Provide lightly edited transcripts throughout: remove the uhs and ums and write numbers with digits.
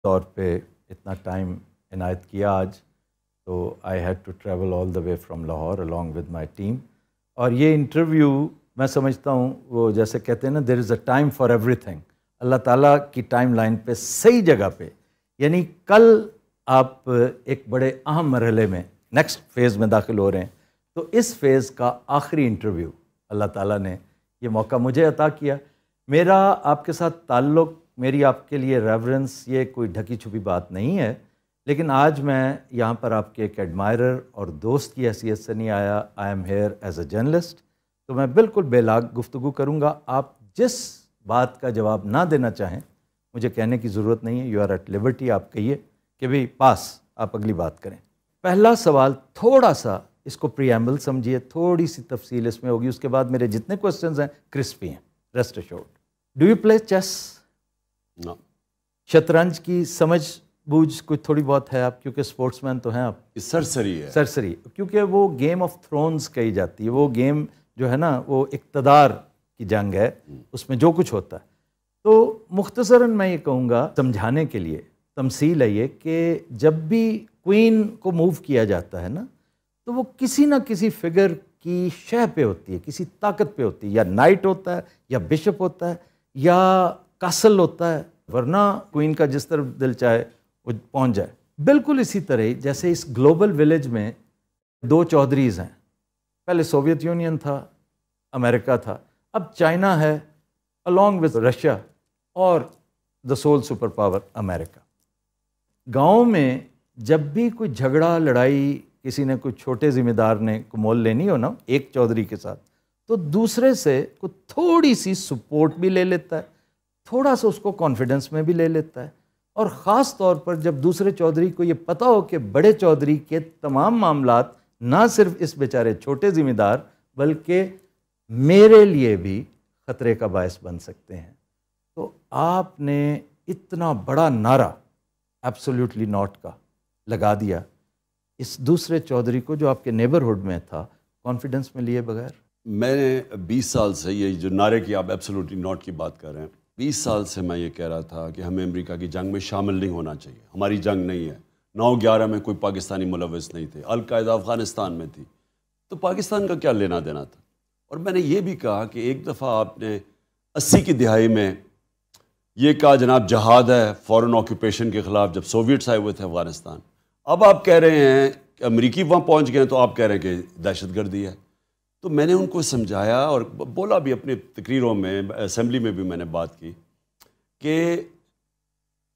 طور پہ اتنا ٹائم عنایت کیا آج، تو I had to travel all the way from Lahore along with my team. اور یہ انٹرویو میں سمجھتا ہوں وہ جیسے کہتے ہیں نا there is a time for everything. اللہ تعالیٰ کی ٹائم لائن پہ صحیح جگہ پہ، یعنی کل آپ ایک بڑے اہم مرحلے میں نیکسٹ فیز میں داخل ہو رہے ہیں، تو اس فیز کا آخری انٹرویو اللہ تعالیٰ نے یہ موقع مجھے عطا کیا. میرا آپ کے ساتھ تعلق، میری آپ کے لیے ریورنس، یہ کوئی ڈھکی چھپی بات نہیں ہے، لیکن آج میں یہاں پر آپ کے ایک ایڈمائرر اور دوست کی حیثیت سے نہیں آیا. I am here as a journalist. تو میں بالکل بے لاگ گفتگو کروں گا. آپ جس بات کا جواب نہ دینا چاہیں مجھے کہنے کی ضرورت نہیں ہے. You are at liberty. آپ کہیے کہ بھئی پاس، آپ اگلی بات کریں. پہلا سوال تھوڑا سا اس کو پریامبل سمجھیے، تھوڑی سی تفصیل اس میں ہوگی، اس کے بعد میرے جتنے کوسچنز ہیں کرسپی ہیں، rest assured. Do you play chess? No. شطرنج کی سمجھ بوجھ کوئی تھوڑی بہت ہے آپ، کیونکہ سپورٹس مین تو ہیں آپ؟ سرسری ہے. سرسری، کیونکہ وہ گیم آف تھرونز کہی جاتی ہے. وہ گیم جو ہے نا وہ اقتدار کی جنگ ہے، اس میں جو کچھ ہوتا ہے. تو مختصراً میں یہ کہوں گا سمجھانے کے لیے، تمثیل ہے یہ کہ جب بھی کوئین کو موو کیا جاتا ہے نا، تو وہ کسی نہ کسی فگر کی شے پہ ہوتی ہے، کسی طاقت پہ ہوتی ہے. یا نائٹ ہوتا ہے، یا بشپ ہوتا ہے، یا کاسل ہوتا ہے، ورنہ کوئین کا جس طرف دل چاہے وہ پہنچ جائے. بالکل اسی طرح جیسے اس گلوبل ولیج میں دو چودھریز ہیں. پہلے سوویت یونین تھا، امریکہ تھا، اب چائنا ہے along with رشیا اور the sole سپر پاور امریکہ. گاؤں میں جب بھی کوئی جھگڑا لڑائی کسی نے کوئی چھوٹے ذمہ دار نے کو مول لینی ہو نا ایک چودھری کے ساتھ، تو دوسرے سے کوئی تھوڑی سی سپورٹ بھی لے لیتا ہے، تھوڑا سا اس کو کانفیڈنس میں بھی لے لیتا ہے. اور خاص طور پر جب دوسرے چودھری کو یہ پتہ ہو کہ بڑے چودھری کے تمام معاملات نہ صرف اس بیچارے چھوٹے ذمہ دار بلکہ میرے لیے بھی خطرے کا باعث بن سکتے ہیں. تو آپ نے اتنا بڑا نعرہ ایبسلیوٹلی ناٹ کا لگا دیا اس دوسرے چودھری کو جو آپ کے نیبرہڈ میں تھا، کانفیڈنس میں لیے بغیر. میں نے 20 سال سے یہ جو نعرے کی آپ ایبسلیوٹلی ناٹ کی بات کر رہے ہیں، 20 سال سے میں یہ کہہ رہا تھا کہ ہمیں امریکہ کی جنگ میں شامل نہیں ہونا چاہیے. ہماری جنگ نہیں ہے. 9/11 میں کوئی پاکستانی ملوث نہیں تھے. القاعدہ افغانستان میں تھی، تو پاکستان کا کیا لینا دینا تھا. اور میں نے یہ بھی کہا کہ ایک دفعہ آپ نے 80 کی دہائی میں یہ کہا جناب جہاد ہے فورن آکوپیشن کے خلاف، جب سوویٹس آئے ہوئے تھے افغانستان. اب آپ کہہ رہے ہیں کہ امریکی وہاں پہنچ گئے ہیں تو آپ کہہ رہے ہیں کہ دہشت گردی ہے. تو میں نے ان کو سمجھایا اور بولا بھی اپنی تقریروں میں، اسمبلی میں بھی میں نے بات کی کہ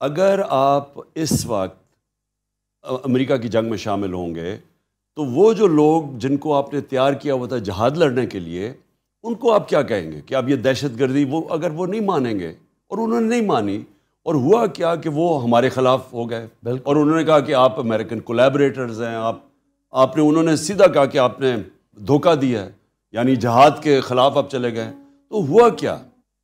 اگر آپ اس وقت امریکہ کی جنگ میں شامل ہوں گے تو وہ جو لوگ جن کو آپ نے تیار کیا ہوا تھا جہاد لڑنے کے لیے، ان کو آپ کیا کہیں گے کہ اب یہ دہشت گردی، وہ اگر وہ نہیں مانیں گے، اور انہوں نے نہیں مانی، اور ہوا کیا کہ وہ ہمارے خلاف ہو گئے. اور انہوں نے کہا کہ آپ امریکن کولیبریٹرز ہیں. آپ نے، انہوں نے سیدھا کہا کہ آپ نے دھوکہ دیا ہے، یعنی جہاد کے خلاف آپ چلے گئے. تو ہوا کیا،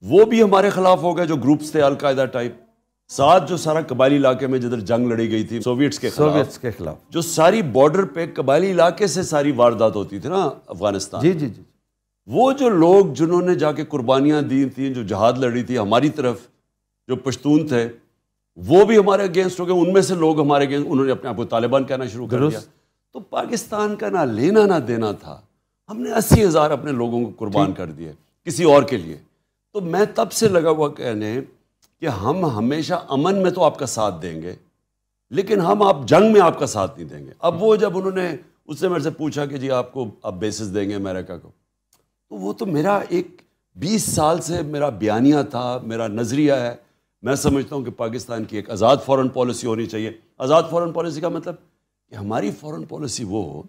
وہ بھی ہمارے خلاف ہو گئے جو گروپس تھے القاعدہ ٹائپ. ساتھ جو سارا قبائلی علاقے میں جدھر جنگ لڑی گئی تھی سوویٹس کے خلاف، جو ساری بارڈر پہ قبائلی علاقے سے ساری واردات ہوتی تھی نا افغانستان. جی جی جی. وہ جو لوگ جنہوں نے جا کے قربانیاں دی تھیں، جو جہاد لڑی تھی ہماری طرف، جو پشتون تھے، وہ بھی ہمارے اگینسٹ ہو گئے. ان میں سے لوگ ہمارے اگینسٹ، انہوں نے اپنے آپ کو طالبان کہنا شروع کر دیا. تو پاکستان کا نہ لینا نہ دینا تھا. ہم نے 80,000 اپنے لوگوں کو قربان کر دیے کسی اور کے لیے. تو میں تب سے لگا ہوا کہنے کہ ہم ہمیشہ امن میں تو آپ کا ساتھ دیں گے، لیکن ہم آپ جنگ میں آپ کا ساتھ نہیں دیں گے. اب وہ جب انہوں نے اس سے میرے سے پوچھا کہ جی آپ کو اب بیسز دیں گے امریکہ کو، تو وہ تو میرا ایک 20 سال سے میرا بیانیہ تھا، میرا نظریہ ہے. میں سمجھتا ہوں کہ پاکستان کی ایک آزاد فورن پالیسی ہونی چاہیے. آزاد فورن پالیسی کا مطلب کہ ہماری فورن پالیسی وہ ہو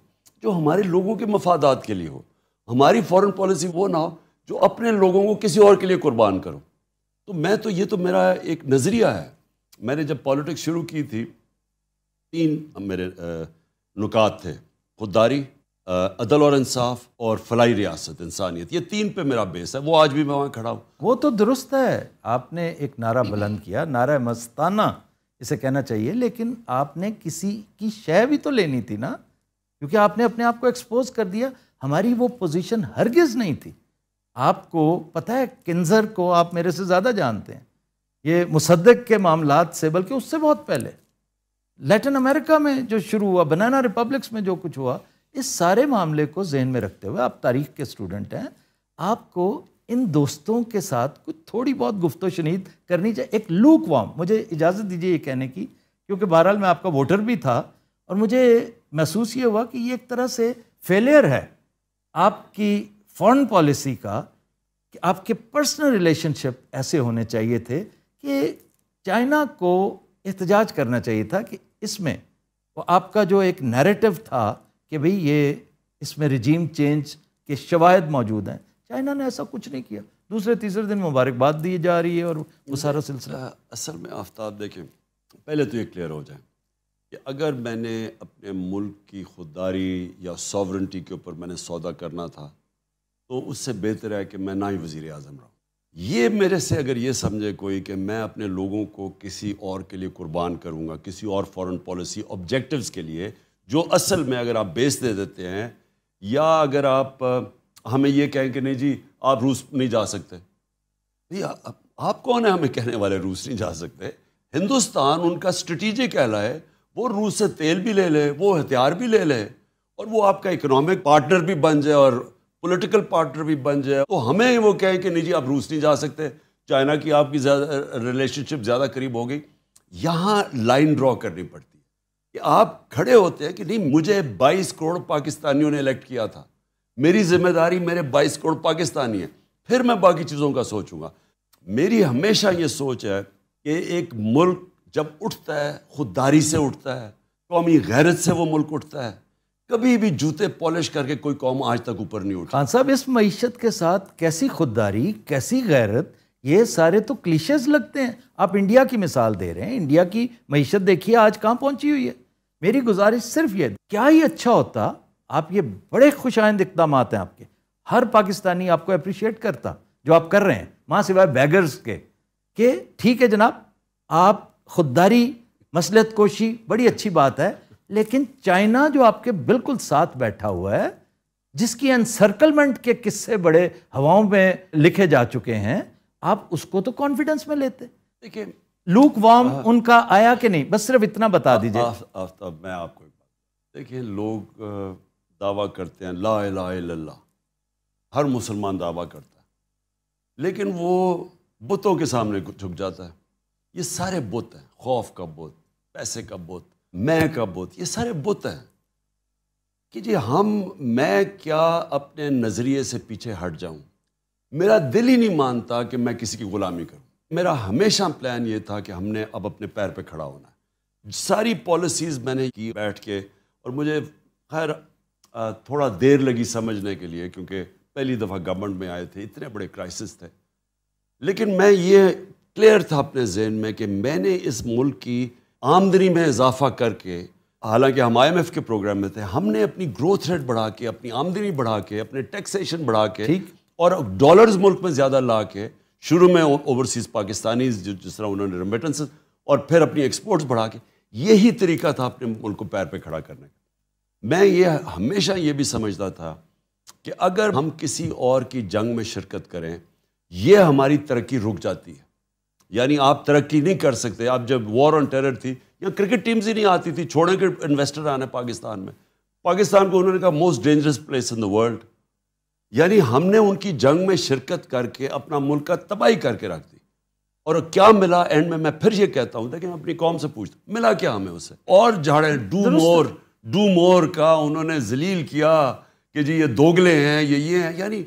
جو ہمارے لوگوں کے مفادات کے لیے ہو. ہماری فورن پالیسی وہ نہ ہو جو اپنے لوگوں کو کسی اور کے لیے قربان کرو. تو یہ تو میرا ایک نظریہ ہے. میں نے جب پالیٹکس شروع کی تھی 3 میرے نکات تھے: خودداری، عدل اور انصاف، اور فلاحی ریاست، انسانیت. یہ 3 پہ میرا بیس ہے. وہ آج بھی میں وہاں کھڑا ہوں. وہ تو درست ہے. آپ نے ایک نعرہ بلند کیا، نعرہ مستانہ اسے کہنا چاہیے، لیکن آپ نے کسی کی شے بھی تو لینی تھی نا، کیونکہ آپ نے اپنے آپ کو ایکسپوز کر دیا. ہماری وہ پوزیشن ہرگز نہیں تھی. آپ کو پتہ ہے، کنزر کو آپ میرے سے زیادہ جانتے ہیں. یہ مصدق کے معاملات سے، بلکہ اس سے بہت پہلے لیٹن امریکہ میں جو شروع ہوا، بنانا ریپبلکس میں جو کچھ ہوا، اس سارے معاملے کو ذہن میں رکھتے ہوئے، آپ تاریخ کے اسٹوڈنٹ ہیں، آپ کو ان دوستوں کے ساتھ کچھ تھوڑی بہت گفت و شنید کرنی چاہیے. ایک لوک وارم، مجھے اجازت دیجیے یہ کہنے کی، کیونکہ بہرحال میں آپ کا ووٹر بھی تھا اور مجھے محسوس یہ ہوا کہ یہ ایک طرح سے فیلئر ہے آپ کی فارن پالیسی کا، کہ آپ کے پرسنل ریلیشن شپ ایسے ہونے چاہیے تھے کہ چائنا کو احتجاج کرنا چاہیے تھا کہ اس میں وہ آپ کا جو ایک نیریٹو تھا کہ بھئی یہ اس میں رجیم چینج کے شواہد موجود ہیں، چائنا نے ایسا کچھ نہیں کیا. دوسرے تیسرے دن مبارکباد دی جا رہی ہے اور وہ سارا سلسلہ. اصل میں آفتاب دیکھیں، پہلے تو یہ کلیئر ہو جائے کہ اگر میں نے اپنے ملک کی خودداری یا ساورنٹی کے اوپر میں نے سودا کرنا تھا تو اس سے بہتر ہے کہ میں نہ ہی وزیر اعظم رہوں. یہ میرے سے اگر یہ سمجھے کوئی کہ میں اپنے لوگوں کو کسی اور کے لیے قربان کروں گا، کسی اور فارن پالیسی آبجیکٹیوز کے لیے، جو اصل میں اگر آپ بیس دے دیتے ہیں، یا اگر آپ ہمیں یہ کہیں کہ نہیں جی آپ روس نہیں جا سکتے، آپ کون ہیں ہمیں کہنے والے روس نہیں جا سکتے؟ ہندوستان ان کا اسٹریٹجک ایلا ہے، وہ روس سے تیل بھی لے لے، وہ ہتھیار بھی لے لے، اور وہ آپ کا اکنامک پارٹنر بھی بن جائے اور پولیٹیکل پارٹنر بھی بن جائے، تو ہمیں وہ کہیں کہ نہیں جی آپ روس نہیں جا سکتے، چائنا کی آپ کی ریلیشن شپ زیادہ قریب ہو گئی. یہاں لائن ڈرا کرنی پڑتی ہے کہ آپ کھڑے ہوتے ہیں کہ نہیں، مجھے 22 کروڑ پاکستانیوں نے الیکٹ کیا تھا، میری ذمہ داری میرے 22 کروڑ پاکستانی ہیں، پھر میں باقی چیزوں کا سوچوں گا. میری ہمیشہ یہ سوچ ہے کہ ایک ملک جب اٹھتا ہے خودداری سے اٹھتا ہے، قومی غیرت سے وہ ملک اٹھتا ہے. کبھی بھی جوتے پالش کر کے کوئی قوم آج تک اوپر نہیں اٹھا. خان صاحب، اس معیشت کے ساتھ کیسی خودداری، کیسی غیرت، یہ سارے تو کلیشز لگتے ہیں. آپ انڈیا کی مثال دے رہے ہیں، انڈیا کی معیشت دیکھیے آج کہاں پہنچی ہوئی ہے. میری گزارش صرف یہ، کیا ہی اچھا ہوتا، آپ یہ بڑے خوش آئند اقدامات ہیں آپ کے، ہر پاکستانی آپ کو اپریشیٹ کرتا جو آپ کر رہے ہیں، ماں سوائے بیگرز کے، کہ ٹھیک ہے جناب، آپ خودداری، مصلحت کوشی بڑی اچھی بات ہے، لیکن چائنا جو آپ کے بالکل ساتھ بیٹھا ہوا ہے، جس کی انسرکلمنٹ کے قصے بڑے ہواؤں میں لکھے جا چکے ہیں، آپ اس کو تو کانفیڈنس میں لیتے. دیکھیں لوک وارم ان کا آیا کہ نہیں؟ بس صرف اتنا بتا دیجئے. آفتاب، میں آپ کو ایک بات، دیکھیں لوگ دعویٰ کرتے ہیں لا الہ الا اللہ، ہر مسلمان دعویٰ کرتا ہے، لیکن وہ بتوں کے سامنے جھک جاتا ہے. یہ سارے بت ہیں، خوف کا بت، پیسے کا بت، میں کا بت، یہ سارے بت ہیں کہ جی میں کیا اپنے نظریے سے پیچھے ہٹ جاؤں. میرا دل ہی نہیں مانتا کہ میں کسی کی غلامی کروں. میرا ہمیشہ پلان یہ تھا کہ ہم نے اب اپنے پیر پہ کھڑا ہونا ہے. ساری پالیسیز میں نے کی بیٹھ کے، اور مجھے خیر تھوڑا دیر لگی سمجھنے کے لیے، کیونکہ پہلی دفعہ گورنمنٹ میں آئے تھے، اتنے بڑے کرائسس تھے، لیکن میں یہ کلیئر تھا اپنے ذہن میں کہ میں نے اس ملک کی آمدنی میں اضافہ کر کے، حالانکہ ہم IMF کے پروگرام میں تھے، ہم نے اپنی گروتھ ریٹ بڑھا کے، اپنی آمدنی بڑھا کے، اپنے ٹیکسیشن بڑھا کے، اور ڈالرز ملک میں زیادہ لا کے، شروع میں اوورسیز پاکستانیز جس طرح انہوں نے ریمیٹنسز، اور پھر اپنی ایکسپورٹس بڑھا کے، یہی طریقہ تھا اپنے ملک کو پیر پہ کھڑا کرنے کا. میں یہ ہمیشہ یہ بھی سمجھتا تھا کہ اگر ہم کسی اور کی جنگ میں شرکت کریں، یہ ہماری ترقی رک جاتی ہے. یعنی آپ ترقی نہیں کر سکتے. آپ جب وار آن ٹیرر تھی، یا کرکٹ ٹیمز ہی نہیں آتی تھی، چھوڑیں کہ انویسٹر آنے پاکستان میں، پاکستان کو انہوں نے کہا most dangerous place in the world. یعنی ہم نے ان کی جنگ میں شرکت کر کے اپنا ملک کا تباہی کر کے رکھ دی. اور کیا ملا اینڈ میں پھر یہ کہتا ہوں، لیکن اپنی قوم سے پوچھتا ہوں ملا کیا ہمیں اسے؟ اور جھاڑے ڈو مور کا انہوں نے ذلیل کیا کہ جی یہ دوگلے ہیں، یہ ہیں. یعنی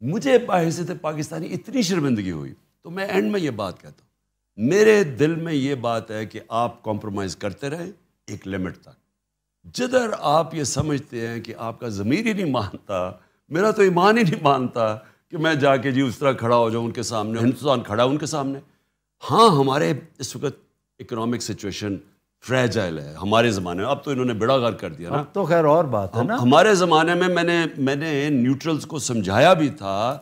مجھے بحیثیت پاکستانی اتنی شرمندگی ہوئی. تو میں اینڈ میں یہ بات کہتا ہوں، میرے دل میں یہ بات ہے کہ آپ کمپرومائز کرتے رہیں ایک لمٹ تک. جدھر آپ یہ سمجھتے ہیں کہ آپ کا ضمیر ہی نہیں مانتا، میرا تو ایمان ہی نہیں مانتا کہ میں جا کے جی اس طرح کھڑا ہو جاؤں ان کے سامنے. ہندوستان کھڑا ان کے سامنے. ہاں ہمارے اس وقت اکنامک سچویشن فریجائل ہے ہمارے زمانے میں. اب تو انہوں نے بیڑا غرق کر دیا نا. اب تو خیر اور بات ہے نا. ہمارے زمانے میں میں نے نیوٹرلز کو سمجھایا بھی تھا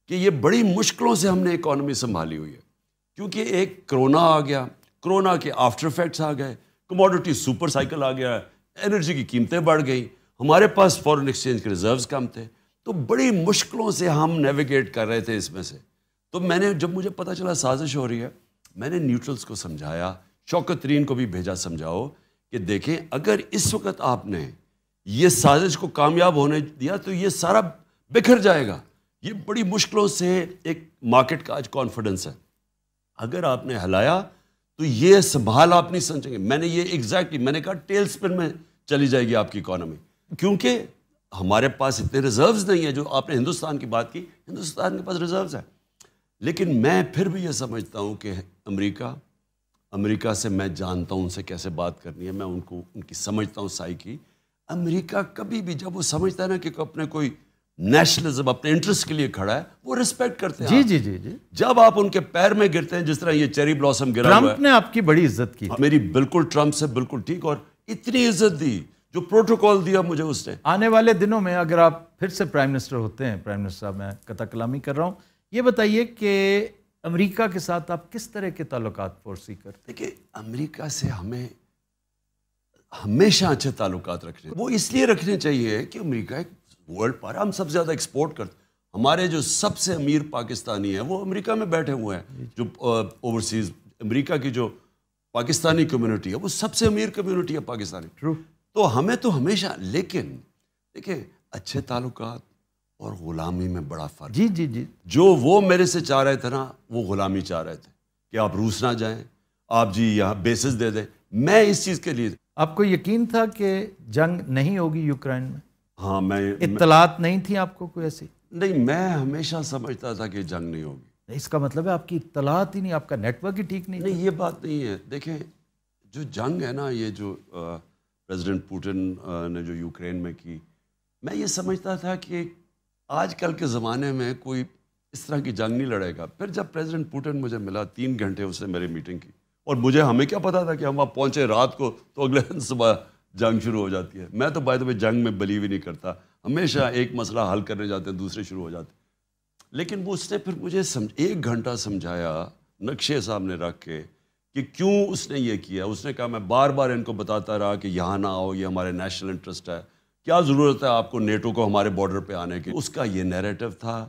کہ یہ بڑی مشکلوں سے ہم نے اکانومی سنبھالی ہوئی ہے، کیونکہ ایک کرونا آ گیا، کرونا کے آفٹر افیکٹس آ گئے، کموڈٹی سپر سائیکل آ گیا، انرجی کی قیمتیں بڑھ گئیں، ہمارے پاس فورن ایکسچینج کے ریزروز کم تھے، تو بڑی مشکلوں سے ہم نیویگیٹ کر رہے تھے اس میں سے. تو میں نے جب مجھے پتہ چلا سازش ہو رہی ہے، میں نے نیوٹرلز کو سمجھایا, شوکت ترین کو بھی بھیجا سمجھاؤ کہ دیکھیں اگر اس وقت آپ نے یہ سازش کو کامیاب ہونے دیا تو یہ سارا بکھر جائے گا. یہ بڑی مشکلوں سے ایک مارکیٹ کا آج کانفیڈنس ہے, اگر آپ نے ہلایا تو یہ سنبھال آپ نہیں سمجھیں گے. میں نے یہ ایگزیکٹلی میں نے کہا ٹیل سپن میں چلی جائے گی آپ کی اکانومی, کیونکہ ہمارے پاس اتنے ریزروز نہیں ہیں. جو آپ نے ہندوستان کی بات کی, ہندوستان کے پاس ریزروز ہیں, لیکن میں پھر بھی یہ سمجھتا ہوں کہ امریکہ سے میں جانتا ہوں ان سے کیسے بات کرنی ہے, میں ان کی سمجھتا ہوں سائیکی. امریکہ کبھی بھی جب وہ سمجھتا ہے نا کہ اپنے کوئی نیشنلزم اپنے انٹرسٹ کے لیے کھڑا ہے, وہ ریسپیکٹ کرتے ہیں. جی. جب آپ ان کے پیر میں گرتے ہیں, جس طرح یہ چیری بلاسم گرا ہوا ہے, ٹرمپ نے آپ کی بڑی عزت کی, میری بالکل ٹرمپ سے بالکل ٹھیک, اور اتنی عزت دی جو پروٹوکول دیا مجھے اس نے. آنے والے دنوں میں اگر آپ پھر سے پرائم منسٹر ہوتے ہیں, پرائم منسٹر صاحب میں قطع کلامی کر رہا ہوں, یہ بتائیے کہ امریکہ کے ساتھ آپ کس طرح کے تعلقات فورسی کرتے ہیں؟ دیکھیں امریکہ سے ہمیں ہمیشہ اچھے تعلقات رکھنے, وہ اس لیے رکھنے چاہیے کہ امریکہ ایک ورلڈ پاور, ہم سب سے زیادہ ایکسپورٹ کرتے. ہمارے جو سب سے امیر پاکستانی ہیں وہ امریکہ میں بیٹھے ہوئے ہیں, جو اوورسیز امریکہ کی جو پاکستانی کمیونٹی ہے وہ سب سے امیر کمیونٹی ہے پاکستانی. تو ہمیں تو ہمیشہ, لیکن دیکھیں اچھے تعلقات اور غلامی میں بڑا فرق. جی. جو وہ میرے سے چاہ رہے تھے نا, وہ غلامی چاہ رہے تھے کہ آپ روس نہ جائیں, آپ جی یہاں بیسز دے دیں. میں اس چیز کے لیے, آپ کو یقین تھا کہ جنگ نہیں ہوگی یوکرائن میں؟ ہاں, میں اطلاعات نہیں تھیں آپ کو کوئی ایسی؟ نہیں, میں ہمیشہ سمجھتا تھا کہ جنگ نہیں ہوگی. اس کا مطلب ہے آپ کی اطلاعات ہی نہیں, آپ کا نیٹ ورک ہی ٹھیک نہیں. نہیں, یہ بات نہیں ہے. دیکھیں جو جنگ ہے نا, یہ جو پریزیڈنٹ پوٹن نے جو یوکرین میں کی, میں یہ سمجھتا تھا کہ آج کل کے زمانے میں کوئی اس طرح کی جنگ نہیں لڑے گا. پھر جب پریزیڈنٹ پوٹن مجھے ملا, 3 گھنٹے اس نے میری میٹنگ کی, اور ہمیں کیا پتا تھا کہ ہم وہاں پہنچے رات کو تو اگلے دن صبح جنگ شروع ہو جاتی ہے. میں تو بائی دا وے جنگ میں بلیو ہی نہیں کرتا, ہمیشہ ایک مسئلہ حل کرنے جاتے ہیں دوسرے شروع ہو جاتے ہیں. لیکن وہ اس نے پھر مجھے 1 گھنٹہ سمجھایا نقشے سامنے رکھ کے کہ کیوں اس نے یہ کیا. اس نے کہا میں بار بار ان کو بتاتا رہا کہ یہاں نہ آؤ, یہ ہمارے نیشنل انٹرسٹ ہے, کیا ضرورت ہے آپ کو نیٹو کو ہمارے بارڈر پہ آنے کی. اس کا یہ نیریٹو تھا,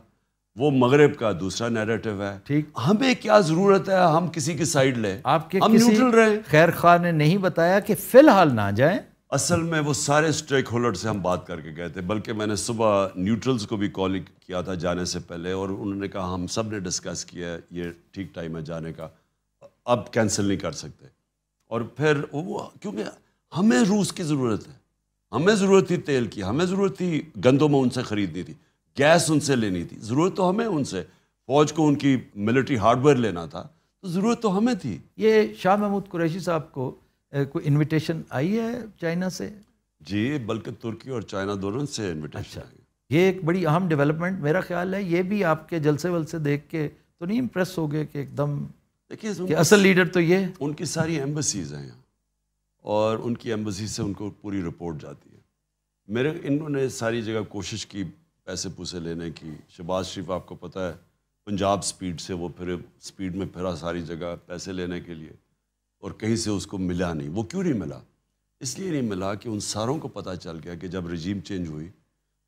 وہ مغرب کا دوسرا نیریٹو ہے. ٹھیک, ہمیں کیا ضرورت ہے ہم کسی کی سائیڈ لیں, آپ کے ہم کسی نیوٹرل رہیں. خیر خواہ نے نہیں بتایا کہ فی الحال نہ جائیں؟ اصل میں وہ سارے اسٹیک ہولڈر سے ہم بات کر کے گئے تھے, بلکہ میں نے صبح نیوٹرلز کو بھی کال کیا تھا جانے سے پہلے, اور انہوں نے کہا ہم سب نے ڈسکس کیا ہے یہ ٹھیک ٹائم ہے جانے کا, اب کینسل نہیں کر سکتے. اور پھر وہ کیونکہ ہمیں روس کی ضرورت ہے, ہمیں ضرورت تھی تیل کی, ہمیں ضرورت تھی گندم ان سے خریدنی تھی, گیس ان سے لینی تھی, ضرورت تو ہمیں ان سے, فوج کو ان کی ملٹری ہارڈ ویئر لینا تھا, تو ضرورت تو ہمیں تھی. یہ شاہ محمود قریشی صاحب کو کوئی انویٹیشن آئی ہے چائنا سے؟ جی, بلکہ ترکی اور چائنا دونوں سے انویٹیشن آئی. یہ ایک بڑی اہم ڈیولپمنٹ میرا خیال ہے. یہ بھی آپ کے جلسے ولسے دیکھ کے تو نہیں امپریس ہو گئے کہ ایک دم دیکھیے کہ اصل لیڈر تو یہ؟ ان کی ساری ایمبیسیز ہیں یہاں, اور ان کی ایمبیسی سے ان کو پوری رپورٹ جاتی ہے. انہوں نے ساری جگہ کوشش کی پیسے پوسے لینے کی. شہباز شریف آپ کو پتہ ہے پنجاب سپیڈ سے وہ پھر سپیڈ میں پھرا ساری جگہ پیسے لینے کے لیے, اور کہیں سے اس کو ملا نہیں. وہ کیوں نہیں ملا؟ اس لیے نہیں ملا کہ ان ساروں کو پتہ چل گیا کہ جب رجیم چینج ہوئی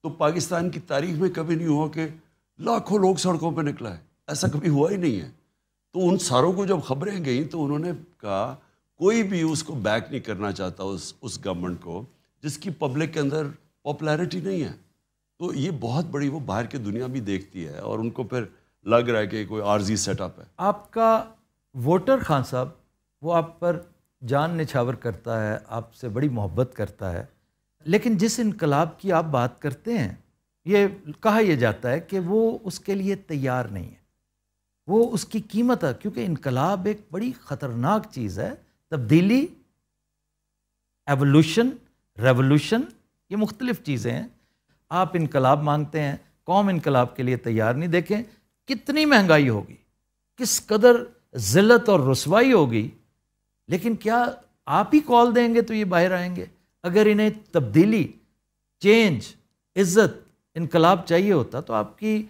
تو پاکستان کی تاریخ میں کبھی نہیں ہوا کہ لاکھوں لوگ سڑکوں پہ نکلا ہے, ایسا کبھی ہوا ہی نہیں ہے. تو ان ساروں کو جب خبریں گئیں تو انہوں نے کہا کوئی بھی اس کو بیک نہیں کرنا چاہتا اس گورنمنٹ کو جس کی پبلک کے اندر پاپولیرٹی نہیں ہے. تو یہ بہت بڑی وہ باہر کی دنیا بھی دیکھتی ہے, اور ان کو پھر لگ رہا ہے کہ کوئی عارضی سیٹ اپ ہے. آپ کا ووٹر خان صاحب وہ آپ پر جان نچھاور کرتا ہے, آپ سے بڑی محبت کرتا ہے, لیکن جس انقلاب کی آپ بات کرتے ہیں یہ کہا یہ جاتا ہے کہ وہ اس کے لیے تیار نہیں ہے, وہ اس کی قیمت ہے, کیونکہ انقلاب ایک بڑی خطرناک چیز ہے. تبدیلی, ایوولوشن, ریولوشن, یہ مختلف چیزیں ہیں. آپ انقلاب مانگتے ہیں, قوم انقلاب کے لیے تیار نہیں. دیکھیں کتنی مہنگائی ہوگی, کس قدر ذلت اور رسوائی ہوگی, لیکن کیا آپ ہی کال دیں گے تو یہ باہر آئیں گے؟ اگر انہیں تبدیلی, چینج, عزت, انقلاب چاہیے ہوتا تو آپ کی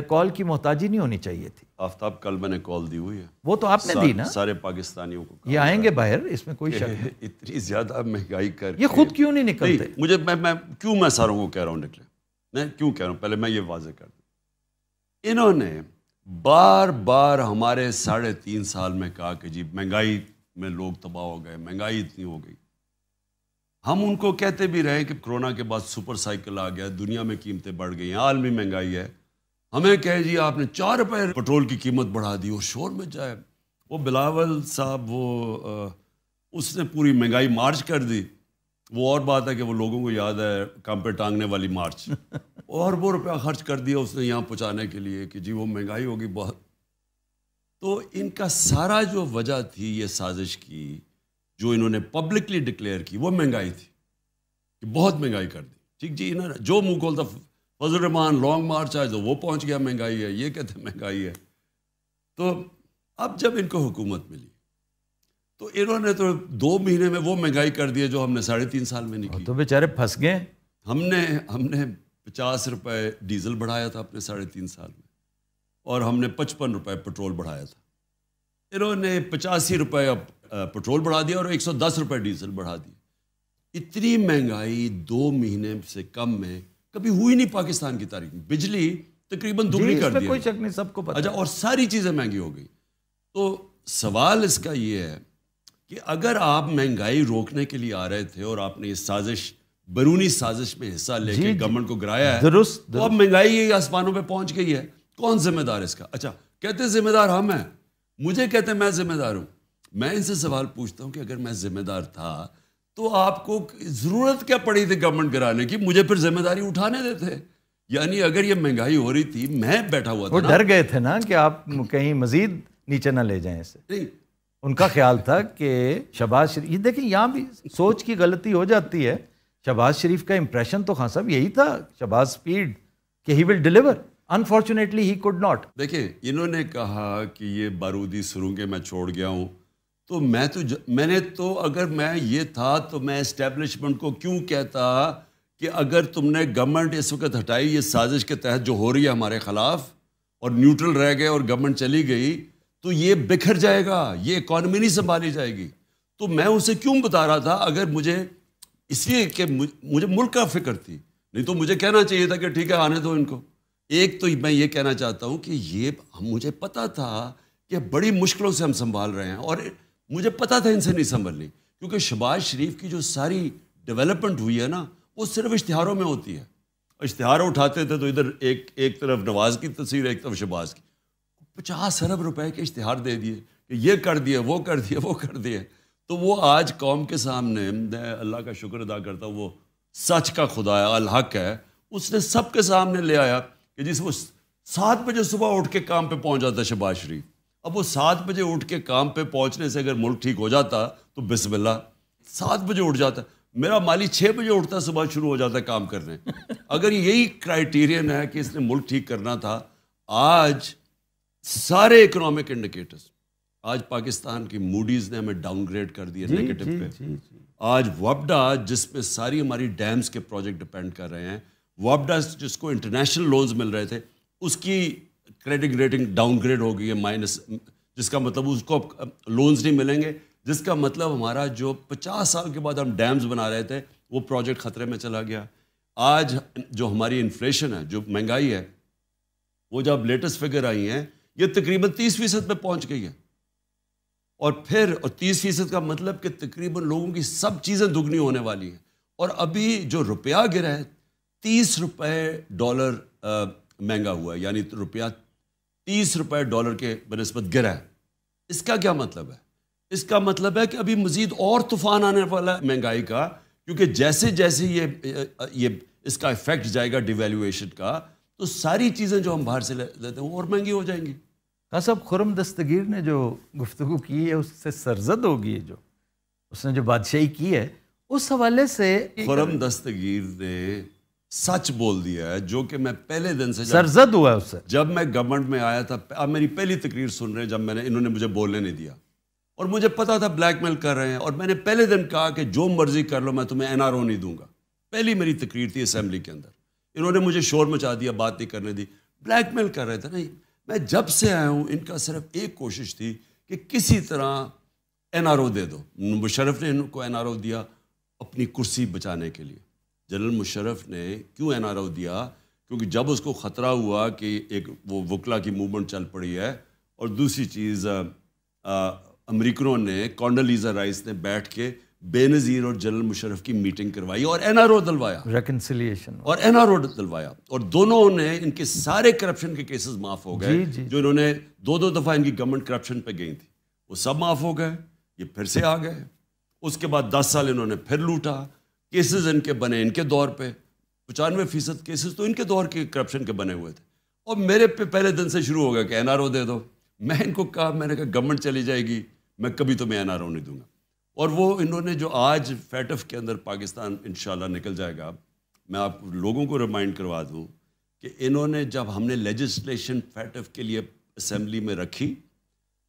کال کی محتاجی نہیں ہونی چاہیے تھی. آفتاب کل میں نے کال دی ہوئی ہے, وہ تو آپ نے دی نا, سارے پاکستانیوں کو. یہ آئیں گے باہر, اس میں کوئی شک نہیں. اتنی زیادہ مہنگائی کر یہ خود کیوں نہیں نکلتے؟ مجھے میں ساروں کو کہہ رہا ہوں نکلے. میں کیوں کہہ رہا ہوں, پہلے میں یہ واضح کر دوں. انہوں نے بار بار ہمارے 3.5 سال میں کہا کہ جی مہنگائی میں لوگ تباہ ہو گئے, مہنگائی اتنی ہو گئی. ہم ان کو کہتے بھی رہے کہ کرونا کے بعد سپر سائیکل آ گیا, دنیا میں قیمتیں بڑھ گئی ہیں, عالمی مہنگائی ہے. ہمیں کہے جی آپ نے 4 روپے پٹرول کی قیمت بڑھا دی, اور شور میں جائے. وہ بلاول صاحب اس نے پوری مہنگائی مارچ کر دی. وہ اور بات ہے کہ وہ لوگوں کو یاد ہے کام پہ ٹانگنے والی مارچ, اور وہ روپیہ خرچ کر دیا اس نے یہاں پہنچانے کے لیے کہ جی وہ مہنگائی ہوگی بہت. تو ان کا سارا جو وجہ تھی یہ سازش کی جو انہوں نے پبلکلی ڈکلیئر کی, وہ مہنگائی تھی کہ بہت مہنگائی کر دی. ٹھیک جی, انہوں نے جو منہ کھولتا فضل الرحمان لانگ مارچ آئے تو وہ پہنچ گیا مہنگائی ہے, یہ کہتے ہیں مہنگائی ہے. تو اب جب ان کو حکومت ملی تو انہوں نے تو 2 مہینے میں وہ مہنگائی کر دی جو ہم نے 3.5 سال میں نہیں کی. تو بیچارے پھنس گئے. ہم نے 50 روپے ڈیزل بڑھایا تھا اپنے 3.5 سال میں, اور ہم نے 55 روپے پٹرول بڑھایا تھا. انہوں نے 85 روپے پٹرول بڑھا دیا اور 110 روپے ڈیزل بڑھا دیا. اتنی مہنگائی 2 مہینے سے کم میں کبھی ہوئی نہیں پاکستان کی تاریخ میں. بجلی تقریباً دگنی کر دی, کوئی شک نہیں, سب کو پتہ. اچھا, اور ساری چیزیں مہنگی ہو گئی. تو سوال اس کا یہ ہے کہ اگر آپ مہنگائی روکنے کے لیے آ رہے تھے اور آپ نے یہ سازش, بیرونی سازش میں حصہ لے کے گورنمنٹ کو گرایا ہے, درست, تو اب مہنگائی آسمانوں پہ پہنچ گئی ہے. کون ذمہ دار اس کا؟ اچھا, کہتے ذمہ دار ہم ہیں, مجھے کہتے ہیں میں ذمہ دار ہوں. میں ان سے سوال پوچھتا ہوں کہ اگر میں ذمہ دار تھا تو آپ کو ضرورت کیا پڑی تھی گورنمنٹ گرانے کی؟ مجھے پھر ذمہ داری اٹھانے دیتے. یعنی اگر یہ مہنگائی ہو رہی تھی, میں بیٹھا ہوا تھا, وہ ڈر گئے تھے نا کہ آپ کہیں مزید نیچے نہ لے جائیں اسے. نہیں, ان کا خیال تھا کہ شہباز شریف, یہ دیکھیں یہاں بھی سوچ کی غلطی ہو جاتی ہے. شہباز شریف کا امپریشن تو خان صاحب یہی تھا, شہباز اسپیڈ, کہ he will deliver. Unfortunately he could not. دیکھیں انہوں نے کہا کہ یہ بارودی سرنگیں میں چھوڑ گیا ہوں, تو میں نے تو اگر میں یہ تھا تو میں اسٹیبلشمنٹ کو کیوں کہتا کہ اگر تم نے گورنمنٹ اس وقت ہٹائی یہ سازش کے تحت جو ہو رہی ہے ہمارے خلاف, اور نیوٹرل رہ گئے اور گورنمنٹ چلی گئی, تو یہ بکھر جائے گا, یہ اکانومی نہیں سنبھالی جائے گی. تو میں اسے کیوں بتا رہا تھا؟ اگر مجھے اس لیے کہ مجھے ملک کا فکر تھی, نہیں تو مجھے کہنا چاہیے تھا کہ ٹھیک ہے آنے دو ان کو. ایک تو میں یہ کہنا چاہتا ہوں کہ یہ مجھے پتا تھا کہ بڑی مشکلوں سے ہم سنبھال رہے ہیں, اور مجھے پتا تھا ان سے نہیں سنبھلنی, کیونکہ شہباز شریف کی جو ساری ڈیولپمنٹ ہوئی ہے نا, وہ صرف اشتہاروں میں ہوتی ہے. اشتہار اٹھاتے تھے تو ادھر ایک طرف نواز کی تصویر, ایک طرف شہباز کی. 50 ارب روپے کے اشتہار دے دیے کہ یہ کر دیے, وہ کر دیے, وہ کر دیے. تو وہ آج قوم کے سامنے, میں اللہ کا شکر ادا کرتا ہوں, وہ سچ کا خدا ہے, الحق ہے, اس نے سب کے سامنے لے آیا کہ جس وہ 7 بجے صبح اٹھ کے کام پہ پہنچ جاتا ہے شہباز شریف. اب وہ 7 بجے اٹھ کے کام پہ پہنچنے سے اگر ملک ٹھیک ہو جاتا تو بسم اللہ, 7 بجے اٹھ جاتا. میرا مالی 6 بجے اٹھتا, صبح شروع ہو جاتا ہے کام کرنے. اگر یہی کرائیٹیرین ہے کہ اس نے ملک ٹھیک کرنا تھا, آج سارے اکنامک انڈیکیٹرز, آج پاکستان کی موڈیز نے ہمیں ڈاؤن گریڈ کر دیا نیگیٹو پہ. آج وابڈا جس پہ ساری ہماری ڈیمز کے پروجیکٹ ڈپینڈ کر رہے ہیں, وابڈا جس کو انٹرنیشنل لونز مل رہے تھے, اس کی کریڈٹ ریٹنگ ڈاؤن گریڈ ہو گئی ہے مائنس, جس کا مطلب اس کو لونز نہیں ملیں گے, جس کا مطلب ہمارا جو 50 سال کے بعد ہم ڈیمز بنا رہے تھے وہ پروجیکٹ خطرے میں چلا گیا. آج جو ہماری انفلیشن ہے, جو مہنگائی ہے, وہ جب لیٹسٹ فگر آئی ہیں یہ تقریباً 30% پہ پہنچ گئی ہے. اور پھر 30% کا مطلب کہ تقریباً لوگوں کی سب چیزیں دگنی ہونے والی ہیں. اور ابھی جو روپیہ گرا ہے 30 روپے ڈالر مہنگا ہوا ہے, یعنی روپیہ 30 روپے ڈالر کے بنسبت گرا ہے. اس کا کیا مطلب ہے؟ اس کا مطلب ہے کہ ابھی مزید اور طوفان آنے والا ہے مہنگائی کا, کیونکہ جیسے جیسے یہ اس کا افیکٹ جائے گا ڈیویلیویشن کا, تو ساری چیزیں جو ہم باہر سے لیتے ہیں اور مہنگی ہو جائیں گی. صاحب خرم دستگیر نے جو گفتگو کی ہے اس سے سرزد ہوگی, جو اس نے جو بادشاہی کی ہے اس حوالے سے. خرم دستگیر نے سچ بول دیا ہے, جو کہ میں پہلے دن سے سرزد ہوا ہے اس سے. جب میں گورنمنٹ میں آیا تھا, آپ میری پہلی تقریر سن رہے ہیں, جب انہوں نے مجھے بولنے نہیں دیا, اور مجھے پتا تھا بلیک میل کر رہے ہیں, اور میں نے پہلے دن کہا کہ جو مرضی کر لو, میں تمہیں NRO نہیں دوں گا. پہلی میری تقریر تھی اسمبلی کے اندر, انہوں نے مجھے شور مچا دیا, بات نہیں کرنے دی, بلیک میل کر رہے تھے. نہیں, میں جب سے آیا ہوں ان کا صرف ایک کوشش تھی کہ کسی طرح NRO دے دو. مشرف نے ان کو NRO دیا اپنی کرسی بچانے کے لیے. جنرل مشرف نے کیوں NRO دیا کیونکہ جب اس کو خطرہ ہوا کہ ایک وہ وکلا کی موومنٹ چل پڑی ہے، اور دوسری چیز امریکنوں نے کونڈولیزا رائس نے بیٹھ کے بے نظیر اور جنرل مشرف کی میٹنگ کروائی اور این آر او دلوایا، ریکنسیلیشن، اور این آر او دلوایا، اور دونوں نے ان کے سارے کرپشن کے کیسز معاف ہو گئے جو انہوں نے دو دفعہ ان کی گورنمنٹ کرپشن پہ گئی تھی، وہ سب معاف ہو گئے، یہ پھر سے آ گئے۔ اس کے بعد 10 سال انہوں نے پھر لوٹا، کیسز ان کے بنے ان کے دور پہ، 95% کیسز تو ان کے دور کے کرپشن کے بنے ہوئے تھے، اور میرے پہ پہلے دن سے شروع ہو گیا کہ این آر او دے دو۔ میں ان کو کہا، میں نے کہا گورنمنٹ چلی جائے گی، میں کبھی تمہیں این آر او نہیں دوں گا۔ اور وہ انہوں نے جو آج فیٹف کے اندر پاکستان انشاءاللہ نکل جائے گا، میں آپ لوگوں کو ریمائنڈ کروا دوں کہ انہوں نے جب ہم نے لیجسلیشن فیٹف کے لیے اسمبلی میں رکھی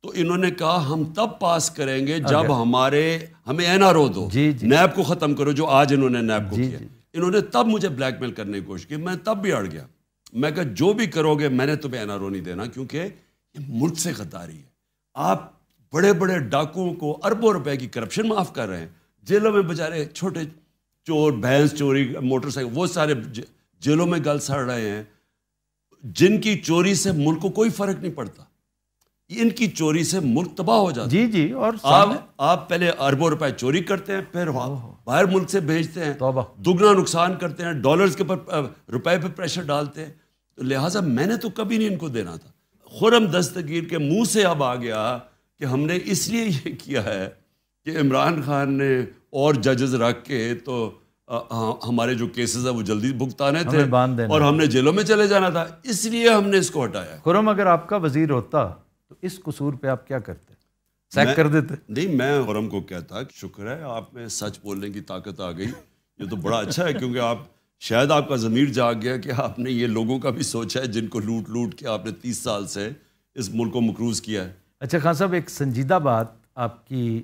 تو انہوں نے کہا ہم تب پاس کریں گے جب ہمیں این آر او دو، نیب کو ختم کرو، جو آج انہوں نے نیب کو کیا۔ انہوں نے تب مجھے بلیک میل کرنے کی کوشش کی، میں تب بھی اڑ گیا، میں کہا جو بھی کرو گے میں نے تمہیں این آر او نہیں دینا، کیونکہ یہ ملک سے غداری ہے۔ آپ بڑے بڑے ڈاکوؤں کو اربوں روپے کی کرپشن معاف کر رہے ہیں، جیلوں میں بیچارے چھوٹے چور، بھینس چوری، موٹر سائیکل، وہ سارے جیلوں میں گل سڑ رہے ہیں، جن کی چوری سے ملک کو کوئی فرق نہیں پڑتا، ان کی چوری سے ملک تباہ ہو جاتا ہے۔ جی اور آپ پہلے اربوں روپے چوری کرتے ہیں، پھر باہر ملک سے بھیجتے ہیں، دگنا نقصان کرتے ہیں، ڈالرز کے اوپر روپے پہ پریشر ڈالتے ہیں، تو لہٰذا میں نے تو کبھی نہیں ان کو دینا تھا۔ خرم دستگیر کے منہ سے اب آ گیا کہ ہم نے اس لیے یہ کیا ہے کہ عمران خان نے اور ججز رکھ کے تو ہمارے جو کیسز ہیں وہ جلدی بھگتانے تھے اور ہم نے جیلوں میں چلے جانا تھا، اس لیے ہم نے اس کو ہٹایا۔ خرم اگر آپ کا وزیر ہوتا تو اس قصور پہ آپ کیا کرتے؟ سیک کر دیتے؟ نہیں، میں خرم کو کہتا کہ شکر ہے آپ میں سچ بولنے کی طاقت آ گئی، یہ تو بڑا اچھا ہے، کیونکہ آپ شاید آپ کا ضمیر جاگ گیا کہ آپ نے یہ لوگوں کا بھی سوچا ہے جن کو لوٹ لوٹ کے آپ نے 30 سال سے اس ملک کو مقروض کیا ہے۔ اچھا خان صاحب، ایک سنجیدہ بات آپ کی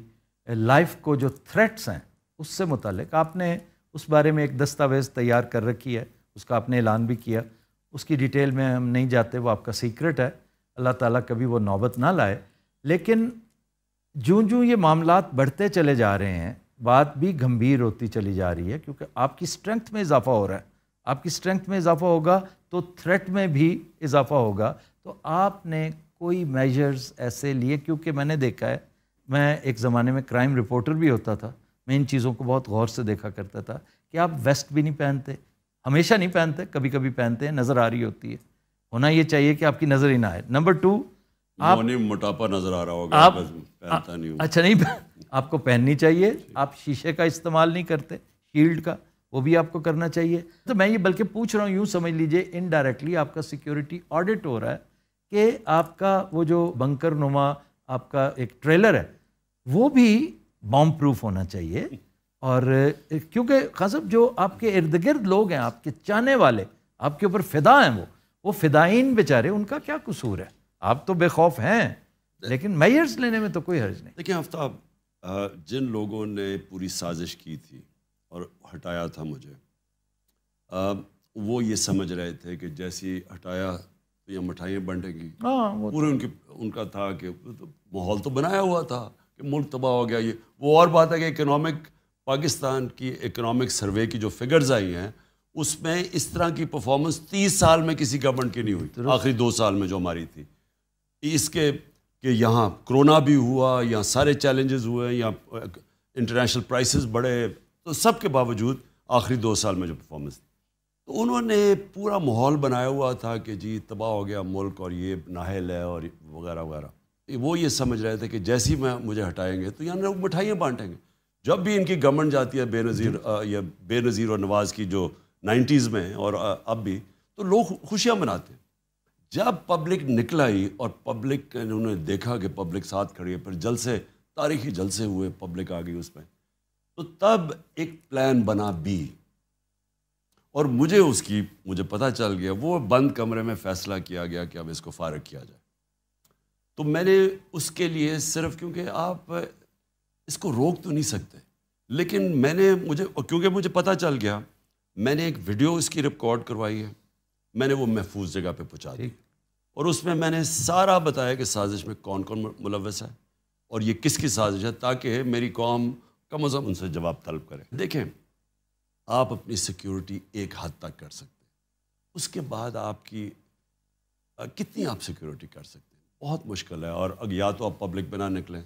لائف کو جو تھریٹس ہیں اس سے متعلق، آپ نے اس بارے میں ایک دستاویز تیار کر رکھی ہے، اس کا آپ نے اعلان بھی کیا، اس کی ڈیٹیل میں ہم نہیں جاتے، وہ آپ کا سیکرٹ ہے، اللہ تعالیٰ کبھی وہ نوبت نہ لائے۔ لیکن جوں یہ معاملات بڑھتے چلے جا رہے ہیں، بات بھی گمبھیر ہوتی چلی جا رہی ہے، کیونکہ آپ کی اسٹرینتھ میں اضافہ ہو رہا ہے، آپ کی اسٹرینتھ میں اضافہ ہوگا تو تھریٹ میں بھی اضافہ ہوگا، تو آپ نے کوئی میجرز ایسے لیے؟ کیونکہ میں نے دیکھا ہے، میں ایک زمانے میں کرائم رپورٹر بھی ہوتا تھا، میں ان چیزوں کو بہت غور سے دیکھا کرتا تھا کہ آپ ویسٹ بھی نہیں پہنتے، ہمیشہ نہیں پہنتے، کبھی کبھی پہنتے ہیں، نظر آ رہی ہوتی ہے، ہونا یہ چاہیے کہ آپ کی نظر ہی نہ آئے۔ نمبر 2، آپ موٹاپا نظر آ رہا ہوگا، پہنتا نہیں ہوں۔ اچھا، نہیں، آپ کو پہننی چاہیے، آپ شیشے کا استعمال نہیں کرتے، شیلڈ کا، وہ بھی آپ کو کرنا چاہیے۔ تو میں یہ بلکہ پوچھ رہا ہوں، یوں سمجھ لیجئے انڈائریکٹلی آپ کا سیکیورٹی آڈٹ ہو رہا ہے کہ آپ کا وہ جو بنکر نما آپ کا ایک ٹریلر ہے وہ بھی بام پروف ہونا چاہیے۔ اور کیونکہ خان صاحب جو آپ کے ارد گرد لوگ ہیں، آپ کے چاہنے والے، آپ کے اوپر فدا ہیں، وہ فدائین بیچارے، ان کا کیا قصور ہے؟ آپ تو بے خوف ہیں، لیکن میئرز لینے میں تو کوئی حرج نہیں۔ دیکھیں آفتاب، جن لوگوں نے پوری سازش کی تھی اور ہٹایا تھا مجھے، وہ یہ سمجھ رہے تھے کہ جیسی ہٹایا تو یہ مٹھائیاں بنٹیں گی، پورے ان کا تھا کہ ماحول تو بنایا ہوا تھا کہ ملک تباہ ہو گیا۔ یہ وہ اور بات ہے کہ اکنامک پاکستان کی اکنامک سروے کی جو فگرز آئی ہیں اس میں اس طرح کی پرفارمنس 30 سال میں کسی گورنمنٹ کی نہیں ہوئی، آخری 2 سال میں جو ہماری تھی، اس کے کہ یہاں کرونا بھی ہوا، یہاں سارے چیلنجز ہوئے، یہاں انٹرنیشنل پرائسز بڑھے، تو سب کے باوجود آخری 2 سال میں جو پرفارمنس تھی، تو انہوں نے پورا ماحول بنایا ہوا تھا کہ جی تباہ ہو گیا ملک اور یہ نااہل ہے اور وغیرہ وغیرہ۔ وہ یہ سمجھ رہے تھے کہ جیسی میں مجھے ہٹائیں گے تو یہاں مٹھائیاں بانٹیں گے۔ جب بھی ان کی گورنمنٹ جاتی ہے بے نظیر اور نواز کی جو 90s میں اور اب بھی، تو لوگ خوشیاں مناتے ہیں۔ جب پبلک نکل آئی اور پبلک انہوں نے دیکھا کہ پبلک ساتھ کھڑی ہے، پھر جلسے، تاریخی جلسے ہوئے، پبلک آ گئی اس میں، تو تب ایک پلان بنا بی، اور مجھے پتہ چل گیا، وہ بند کمرے میں فیصلہ کیا گیا کہ اب اس کو فارغ کیا جائے۔ تو میں نے اس کے لیے صرف، کیونکہ آپ اس کو روک تو نہیں سکتے، لیکن کیونکہ مجھے پتہ چل گیا، میں نے ایک ویڈیو اس کی ریکارڈ کروائی ہے، میں نے وہ محفوظ جگہ پہ پہنچا دی، اور اس میں نے سارا بتایا کہ سازش میں کون کون ملوث ہے اور یہ کس کی سازش ہے، تاکہ میری قوم کم از کم ان سے جواب طلب کرے۔ دیکھیں، آپ اپنی سیکیورٹی ایک حد تک کر سکتے ہیں، اس کے بعد آپ کی کتنی آپ سیکیورٹی کر سکتے ہیں؟ بہت مشکل ہے. اور یا تو آپ پبلک میں نہ نکلیں.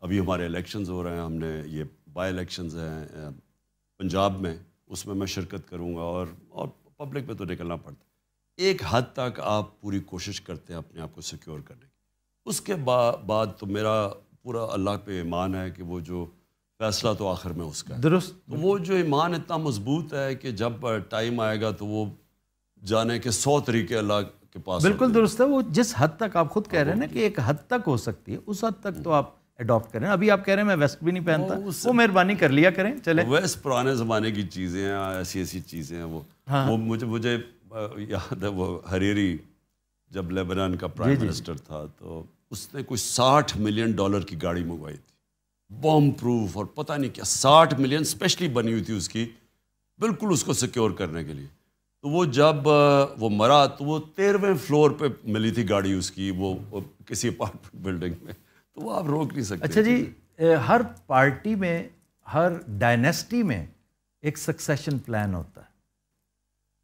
ابھی ہمارے الیکشنز ہو رہے ہیں, ہم نے یہ بائی الیکشنز ہیں پنجاب میں, اس میں شرکت کروں گا, اور پبلک میں تو نکلنا پڑتا ہے. ایک حد تک آپ پوری کوشش کرتے ہیں اپنے آپ کو سیکیور کرنے کی. اس کے بعد تو میرا پورا اللہ پہ ایمان ہے کہ وہ جو فیصلہ تو آخر میں اس کا ہے. درست. وہ جو ایمان اتنا مضبوط ہے کہ جب ٹائم آئے گا تو وہ جانے کے 100 طریقے اللہ کے پاس. بالکل درست ہے. وہ جس حد تک آپ خود کہہ رہے ہیں نا کہ ایک حد تک ہو سکتی ہے, اس حد تک تو آپ اڈاپٹ کریں. ابھی آپ کہہ رہے ہیں میں ویسٹ بھی نہیں پہنتا, وہ مہربانی کر لیا کریں. چلے ویسٹ پرانے زمانے کی چیزیں ہیں, ایسی چیزیں ہیں. وہ مجھے یاد ہے, وہ حریری جب لیبنان کا پرائم منسٹر تھا تو اس نے کوئی $60 ملین کی گاڑی منگوائی تھی, بوم پروف اور پتہ نہیں کیا. 60 ملین اسپیشلی بنی ہوئی تھی اس کی, بالکل اس کو سیکیور کرنے کے لیے. تو وہ جب وہ مرا تو وہ 13ویں فلور پہ ملی تھی گاڑی اس کی, وہ کسی اپارٹمنٹ بلڈنگ میں. تو وہ آپ روک نہیں سکتے. اچھا جی, ہر پارٹی میں, ہر ڈائنیسٹی میں ایک سکسیشن پلان ہوتا ہے.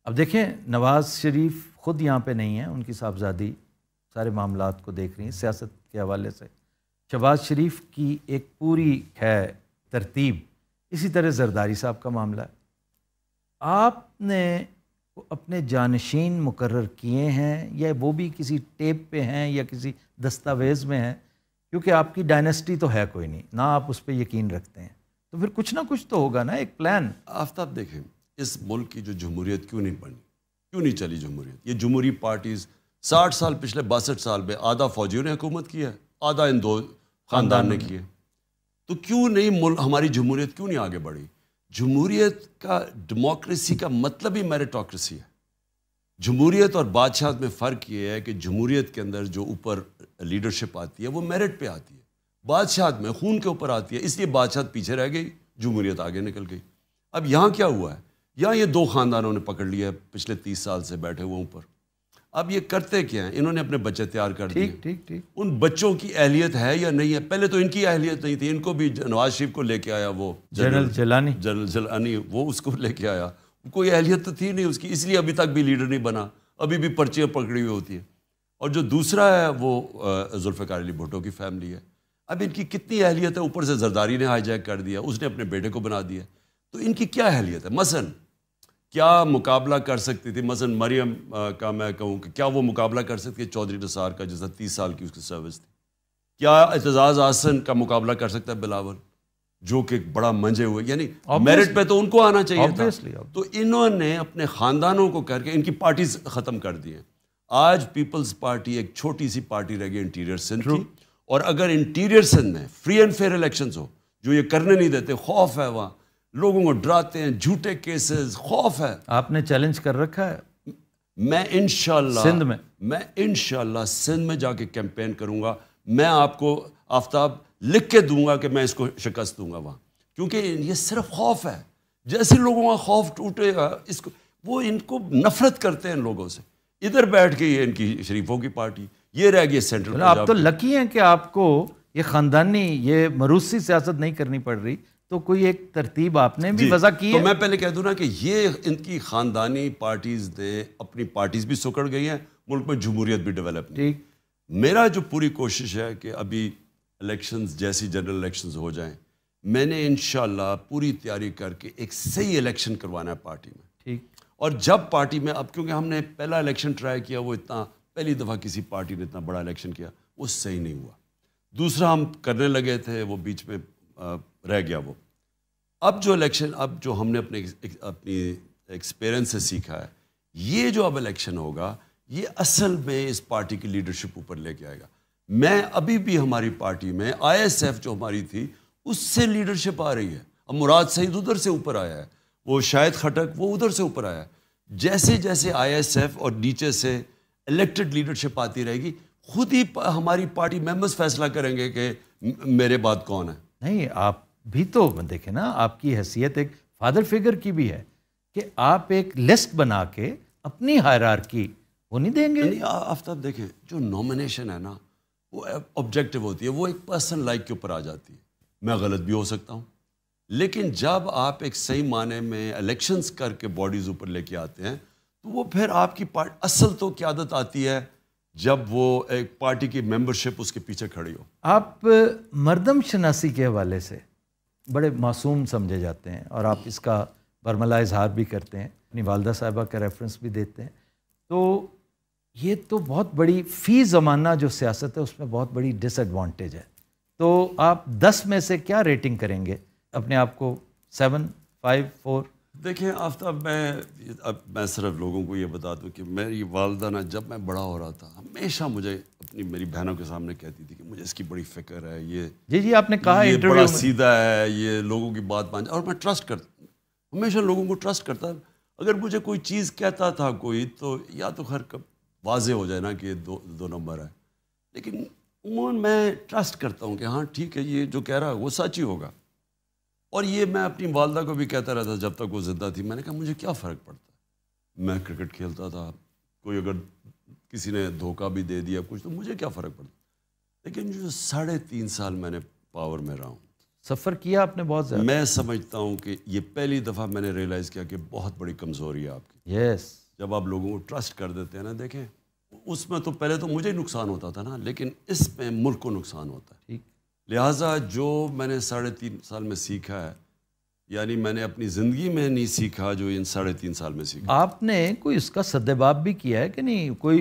اب دیکھیں نواز شریف خود یہاں پہ نہیں ہیں, ان کی صاحبزادی سارے معاملات کو دیکھ رہی ہیں سیاست کے حوالے سے. شہباز شریف کی ایک پوری ہے ترتیب. اسی طرح زرداری صاحب کا معاملہ ہے. آپ نے اپنے جانشین مقرر کیے ہیں یا وہ بھی کسی ٹیپ پہ ہیں یا کسی دستاویز میں ہیں؟ کیونکہ آپ کی ڈائنیسٹی تو ہے کوئی نہیں, نہ آپ اس پہ یقین رکھتے ہیں, تو پھر کچھ نہ کچھ تو ہوگا نا, ایک پلان. آفتاب دیکھیں, اس ملک کی جو جمہوریت کیوں نہیں بنی, کیوں نہیں چلی جمہوریت؟ یہ جمہوری پارٹیز 60 سال, پچھلے 62 سال میں آدھا فوجیوں نے حکومت کی ہے, آدھا ان دو خاندان نے کی ہے. تو کیوں نہیں ہماری جمہوریت کیوں نہیں آگے بڑھی؟ جمہوریت کا, ڈیموکریسی کا مطلب ہی میریٹوکریسی ہے. جمہوریت اور بادشاہت میں فرق یہ ہے کہ جمہوریت کے اندر جو اوپر لیڈرشپ آتی ہے وہ میرٹ پہ آتی ہے, بادشاہت میں خون کے اوپر آتی ہے. اس لیے بادشاہت پیچھے رہ گئی, جمہوریت آگے نکل گئی. اب یہاں کیا ہوا ہے, یہاں یہ 2 خاندانوں نے پکڑ لیا ہے, پچھلے 30 سال سے بیٹھے ہوئے اوپر. اب یہ کرتے کیا ہیں, انہوں نے اپنے بچے تیار کر دیے. ٹھیک. ان بچوں کی اہلیت ہے یا نہیں ہے؟ پہلے تو ان کی اہلیت نہیں تھی, ان کو بھی نواز شریف کو لے کے آیا وہ جنرل جیلانی, وہ اس کو لے کے آیا. کوئی اہلیت تو تھی نہیں اس کی, اس لیے ابھی تک بھی لیڈر نہیں بنا, ابھی بھی پرچیاں پکڑی ہوئی ہوتی ہیں. اور جو دوسرا ہے وہ ذوالفقار علی بھٹو کی فیملی ہے. اب ان کی کتنی اہلیت ہے؟ اوپر سے زرداری نے ہائی جیک کر دیا, اس نے اپنے بیٹے کو بنا دیا. تو ان کی کیا اہلیت ہے؟ مثلاً کیا مقابلہ کر سکتی تھی؟ مثلاً مریم کا میں کہوں کہ کیا وہ مقابلہ کر سکتی ہے چودھری نثار کا, جیسا 30 سال کی اس کی سروس تھی؟ کیا اعتزاز احسن کا مقابلہ کر سکتا ہے بلاول, جو کہ بڑا منجے ہوئے؟ یعنی میرٹ پہ تو ان کو آنا چاہیے تھا. تو انہوں نے اپنے خاندانوں کو کر کے ان کی پارٹیز ختم کر دی ہیں. آج پیپلز پارٹی ایک چھوٹی سی پارٹی رہ گئی انٹیریئر سندھ کی, اور اگر انٹیریئر سندھ میں فری اینڈ فیئر الیکشنز ہو, جو یہ کرنے نہیں دیتے, خوف ہے وہاں, لوگوں کو ڈراتے ہیں, جھوٹے کیسز, خوف ہے. آپ نے چیلنج کر رکھا ہے؟ میں انشاءاللہ سندھ میں جا کے کیمپین کروں گا. میں آپ کو آفتاب لکھ کے دوں گا کہ میں اس کو شکست دوں گا وہاں, کیونکہ یہ صرف خوف ہے. جیسے لوگوں کا خوف ٹوٹے گا, اس کو وہ ان کو نفرت کرتے ہیں ان لوگوں سے. ادھر بیٹھ گئی ہے ان کی شریفوں کی پارٹی, یہ رہ گئی سینٹرل. آپ تو لکی ہیں کہ آپ کو یہ خاندانی, یہ مروسی سیاست نہیں کرنی پڑ رہی, تو کوئی ایک ترتیب آپ نے بھی وضع کی ہے. تو میں پہلے کہہ دوں نا کہ یہ ان کی خاندانی پارٹیز نے اپنی پارٹیز بھی سکڑ گئی ہیں, ملک میں جمہوریت بھی ڈیولپ نہیں. میرا جو پوری کوشش ہے کہ ابھی الیکشنز جیسی جنرل الیکشنز ہو جائیں, میں نے انشاءاللہ پوری تیاری کر کے ایک صحیح الیکشن کروانا ہے پارٹی میں. اور جب پارٹی میں, اب کیونکہ ہم نے پہلا الیکشن ٹرائی کیا, وہ اتنا پہلی دفعہ کسی پارٹی نے اتنا بڑا الیکشن کیا, وہ صحیح نہیں ہوا. دوسرا ہم کرنے لگے تھے, وہ بیچ میں رہ گیا وہ. اب جو الیکشن, اب جو ہم نے اپنی ایکسپیرئنس سے سیکھا ہے, یہ جو اب الیکشن ہوگا, یہ اصل میں اس پارٹی کی لیڈرشپ اوپر لے کے آئے گا. میں ابھی بھی ہماری پارٹی میں ISF جو ہماری تھی, اس سے لیڈرشپ آ رہی ہے. اب مراد سعید ادھر سے اوپر آیا ہے, وہ شاہد خٹک وہ ادھر سے اوپر آیا ہے. جیسے جیسے ISF اور نیچے سے الیکٹڈ لیڈرشپ آتی رہے گی, خود ہی ہماری پارٹی ممبرز فیصلہ کریں گے کہ میرے بعد کون ہے. نہیں, آپ بھی تو دیکھیں نا, آپ کی حیثیت ایک فادر فگر کی بھی ہے کہ آپ ایک لسٹ بنا کے اپنی ہائرارکی وہ نہیں دیں گے. آفتاب دیکھیں, جو نومینیشن ہے نا, وہ آبجیکٹیو ہوتی ہے, وہ ایک پرسن لائک کے اوپر آ جاتی ہے. میں غلط بھی ہو سکتا ہوں, لیکن جب آپ ایک صحیح معنی میں الیکشنز کر کے باڈیز اوپر لے کے آتے ہیں, تو وہ پھر آپ کی اصل تو قیادت آتی ہے جب وہ ایک پارٹی کی ممبرشپ اس کے پیچھے کھڑی ہو. آپ مردم شناسی کے حوالے سے بڑے معصوم سمجھے جاتے ہیں اور آپ اس کا برملا اظہار بھی کرتے ہیں, اپنی والدہ صاحبہ کا ریفرنس بھی دیتے ہیں. تو یہ تو بہت بڑی فی زمانہ جو سیاست ہے اس میں بہت بڑی ڈس ایڈوانٹیج ہے. تو آپ 10 میں سے کیا ریٹنگ کریں گے اپنے آپ کو؟ 7, 5, 4؟ دیکھیں آفتاب, میں صرف لوگوں کو یہ بتا دوں کہ میری والدہ نا جب میں بڑا ہو رہا تھا ہمیشہ مجھے میری بہنوں کے سامنے کہتی تھی کہ مجھے اس کی بڑی فکر ہے, یہ جی آپ نے کہا یہ انٹرویو بڑا میں, سیدھا ہے, یہ لوگوں کی بات مان, اور میں ٹرسٹ کرتا, ہمیشہ لوگوں کو ٹرسٹ کرتا. اگر مجھے کوئی چیز کہتا تھا کوئی, تو یا تو خیر واضح ہو جائے نا کہ دو نمبر ہے, لیکن عموماً میں ٹرسٹ کرتا ہوں کہ ہاں ٹھیک ہے, یہ جو کہہ رہا ہے وہ سچ ہی ہوگا. اور یہ میں اپنی والدہ کو بھی کہتا رہتا جب تک وہ زندہ تھی. میں نے کہا مجھے کیا فرق پڑتا ہے, میں کرکٹ کھیلتا تھا, کوئی اگر کسی نے دھوکہ بھی دے دیا کچھ تو مجھے کیا فرق پڑتا. لیکن جو 3.5 سال میں نے پاور میں رہا ہوں, سفر کیا آپ نے بہت زیادہ, میں سمجھتا ہوں کہ یہ پہلی دفعہ میں نے ریئلائز کیا کہ بہت بڑی کمزوری ہے آپ کی. یس, جب آپ لوگوں کو ٹرسٹ کر دیتے ہیں نا, دیکھیں اس میں تو پہلے تو مجھے نقصان ہوتا تھا نا, لیکن اس میں ملک کو نقصان ہوتا ہے. ٹھیک. لہٰذا جو میں نے 3.5 سال میں سیکھا ہے, یعنی میں نے اپنی زندگی میں نہیں سیکھا جو ان 3.5 سال میں سیکھا. آپ نے کوئی اس کا سدباب بھی کیا ہے کہ نہیں؟ کوئی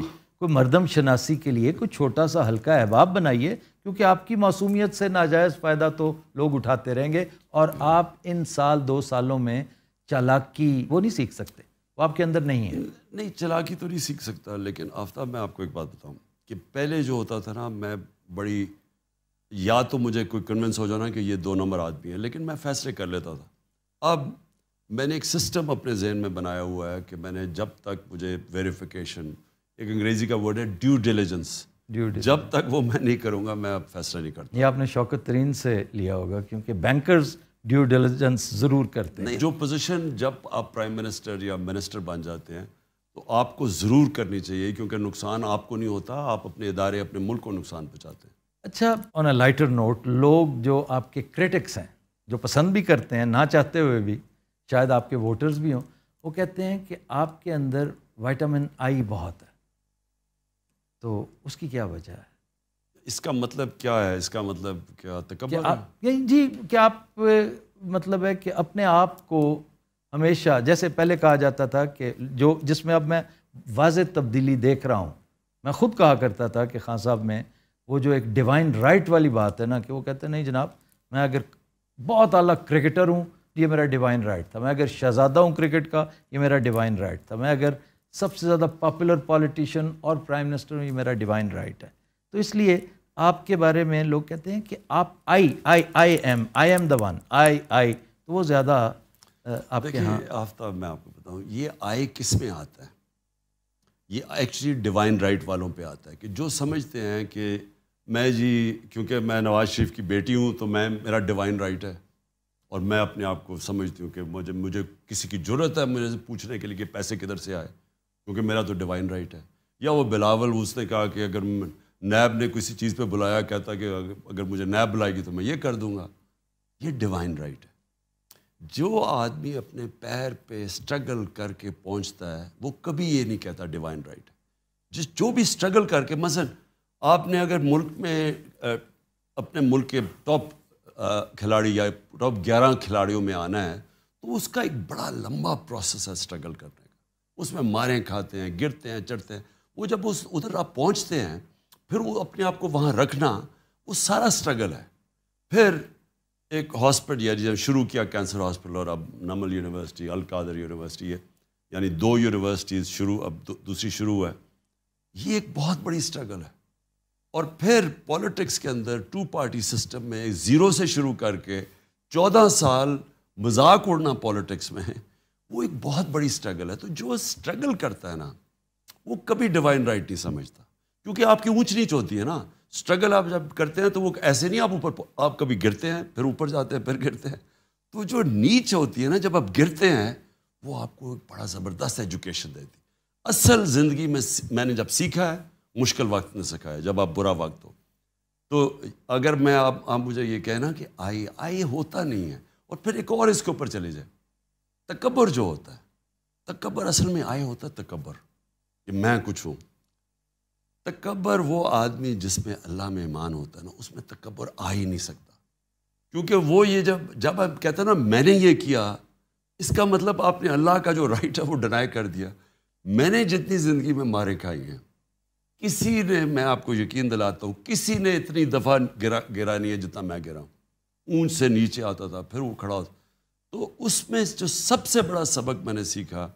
مردم شناسی کے لیے کوئی چھوٹا سا ہلکا احباب بنائیے, کیونکہ آپ کی معصومیت سے ناجائز فائدہ تو لوگ اٹھاتے رہیں گے, اور آپ ان 2 سالوں میں چالاکی وہ نہیں سیکھ سکتے, وہ آپ کے اندر نہیں ہے. نہیں, چالاکی تو نہیں سیکھ سکتا, لیکن آفتاب میں آپ کو ایک بات بتاؤں کہ پہلے جو ہوتا تھا نا, میں بڑی, یا تو مجھے کوئی کنونس ہو جانا کہ یہ 2 نمبر آدمی ہے, لیکن میں فیصلے کر لیتا تھا. اب میں نے ایک سسٹم اپنے ذہن میں بنایا ہوا ہے کہ میں نے جب تک مجھے ویریفیکیشن, ایک انگریزی کا ورڈ ہے ڈیو ڈیلیجنس, جب تک وہ میں نہیں کروں گا میں اب فیصلہ نہیں کرتا. یہ آپ نے شوکت ترین سے لیا ہوگا, کیونکہ بینکرز ڈیو ڈیلیجنس ضرور کرتے ہیں. نہیں, جو پوزیشن جب آپ پرائم منسٹر یا منسٹر بن جاتے ہیں تو آپ کو ضرور کرنی چاہیے, کیونکہ نقصان آپ کو نہیں ہوتا, آپ اپنے ادارے اپنے ملک کو نقصان پہنچاتے ہیں. اچھا, آن اے لائٹر نوٹ, لوگ جو آپ کے کرٹکس ہیں, جو پسند بھی کرتے ہیں نہ چاہتے ہوئے بھی, شاید آپ کے ووٹرز بھی ہوں, وہ کہتے ہیں کہ آپ کے اندر وائٹامن آئی بہت ہے, تو اس کی کیا وجہ ہے؟ اس کا مطلب کیا ہے؟ اس کا مطلب کیا تکبر ہے؟ جی, کہ آپ مطلب ہے کہ اپنے آپ کو ہمیشہ, جیسے پہلے کہا جاتا تھا کہ جس میں اب میں واضح تبدیلی دیکھ رہا ہوں, میں خود کہا کرتا تھا کہ خان صاحب میں وہ جو ایک ڈیوائن رائٹ والی بات ہے نا, کہ وہ کہتے ہیں نہیں جناب, میں اگر بہت اعلیٰ کرکٹر ہوں یہ میرا ڈیوائن رائٹ تھا, میں اگر شہزادہ ہوں کرکٹ کا یہ میرا ڈیوائن رائٹ تھا, میں اگر سب سے زیادہ پاپولر پالیٹیشین اور پرائم منسٹر ہوں یہ میرا ڈیوائن رائٹ ہے. تو اس لیے آپ کے بارے میں لوگ کہتے ہیں کہ آپ آئی ایم دا ون, تو وہ زیادہ آپ کے ہاں. آفتاب میں آپ کو بتاؤں, یہ آئی کس میں آتا ہے؟ یہ ایکچولی ڈیوائن رائٹ والوں پہ آتا ہے, کہ جو سمجھتے ہیں کہ میں جی کیونکہ میں نواز شریف کی بیٹی ہوں تو میرا ڈیوائن رائٹ ہے, اور میں اپنے آپ کو سمجھتی ہوں کہ مجھے کسی کی ضرورت ہے مجھے پوچھنے کے لیے کہ پیسے کدھر سے آئے, کیونکہ میرا تو ڈیوائن رائٹ ہے. یا وہ بلاول, اس نے کہا کہ اگر نیب نے کسی چیز پہ بلایا, کہتا کہ اگر مجھے نیب بلائے گی تو میں یہ کر دوں گا. یہ ڈیوائن رائٹ ہے. جو آدمی اپنے پیر پہ اسٹرگل کر کے پہنچتا ہے وہ کبھی یہ نہیں کہتا ڈیوائن رائٹ ہے. جو بھی اسٹرگل کر کے, مثلا آپ نے اگر ملک میں اپنے ملک کے ٹاپ کھلاڑی یا ٹاپ 11 کھلاڑیوں میں آنا ہے تو اس کا ایک بڑا لمبا پروسیس ہے اسٹرگل کرنے کا. اس میں ماریں کھاتے ہیں, گرتے ہیں, چڑھتے ہیں. وہ جب ادھر آپ پہنچتے ہیں پھر وہ اپنے آپ کو وہاں رکھنا وہ سارا اسٹرگل ہے. پھر ایک ہاسپٹل, یا جب شروع کیا کینسر ہاسپٹل, اور اب نمل یونیورسٹی, القادر یونیورسٹی ہے, یعنی 2 یونیورسٹیز شروع, اب دوسری شروع ہے. یہ ایک بہت بڑی اسٹرگل ہے. اور پھر پولیٹکس کے اندر 2 پارٹی سسٹم میں 0 سے شروع کر کے 14 سال مذاق اڑنا پولیٹکس میں, وہ ایک بہت بڑی اسٹرگل ہے. تو جو اسٹرگل کرتا ہے نا وہ کبھی ڈیوائن رائٹ نہیں سمجھتا, کیونکہ آپ کی اونچ نیچ ہوتی ہے نا. اسٹرگل آپ جب کرتے ہیں تو وہ ایسے نہیں, آپ کبھی گرتے ہیں پھر اوپر جاتے ہیں پھر گرتے ہیں. تو جو نیچ ہوتی ہے نا جب آپ گرتے ہیں وہ آپ کو ایک بڑا زبردست ایجوکیشن دیتی. اصل زندگی میں نے جب سیکھا ہے, مشکل وقت نے سکھایا, جب آپ برا وقت ہو. تو اگر میں آپ مجھے یہ کہنا کہ آئی ہوتا نہیں ہے. اور پھر ایک اور اس کے اوپر چلے جائے, تکبر جو ہوتا ہے, تکبر اصل میں آئے ہوتا ہے تکبر کہ میں کچھ ہوں. تکبر وہ آدمی جس میں اللہ میں ایمان ہوتا ہے نا, اس میں تکبر آ ہی نہیں سکتا. کیونکہ وہ یہ جب آپ کہتے ہیں نا میں نے یہ کیا, اس کا مطلب آپ نے اللہ کا جو رائٹ ہے وہ ڈینائی کر دیا. میں نے جتنی زندگی میں مارے کھائی ہیں, کسی نے, میں آپ کو یقین دلاتا ہوں, کسی نے اتنی دفعہ گرا نہیں ہے جتنا میں گرا ہوں. اونچ سے نیچے آتا تھا پھر وہ کھڑا ہوتا. تو اس میں جو سب سے بڑا سبق میں نے سیکھا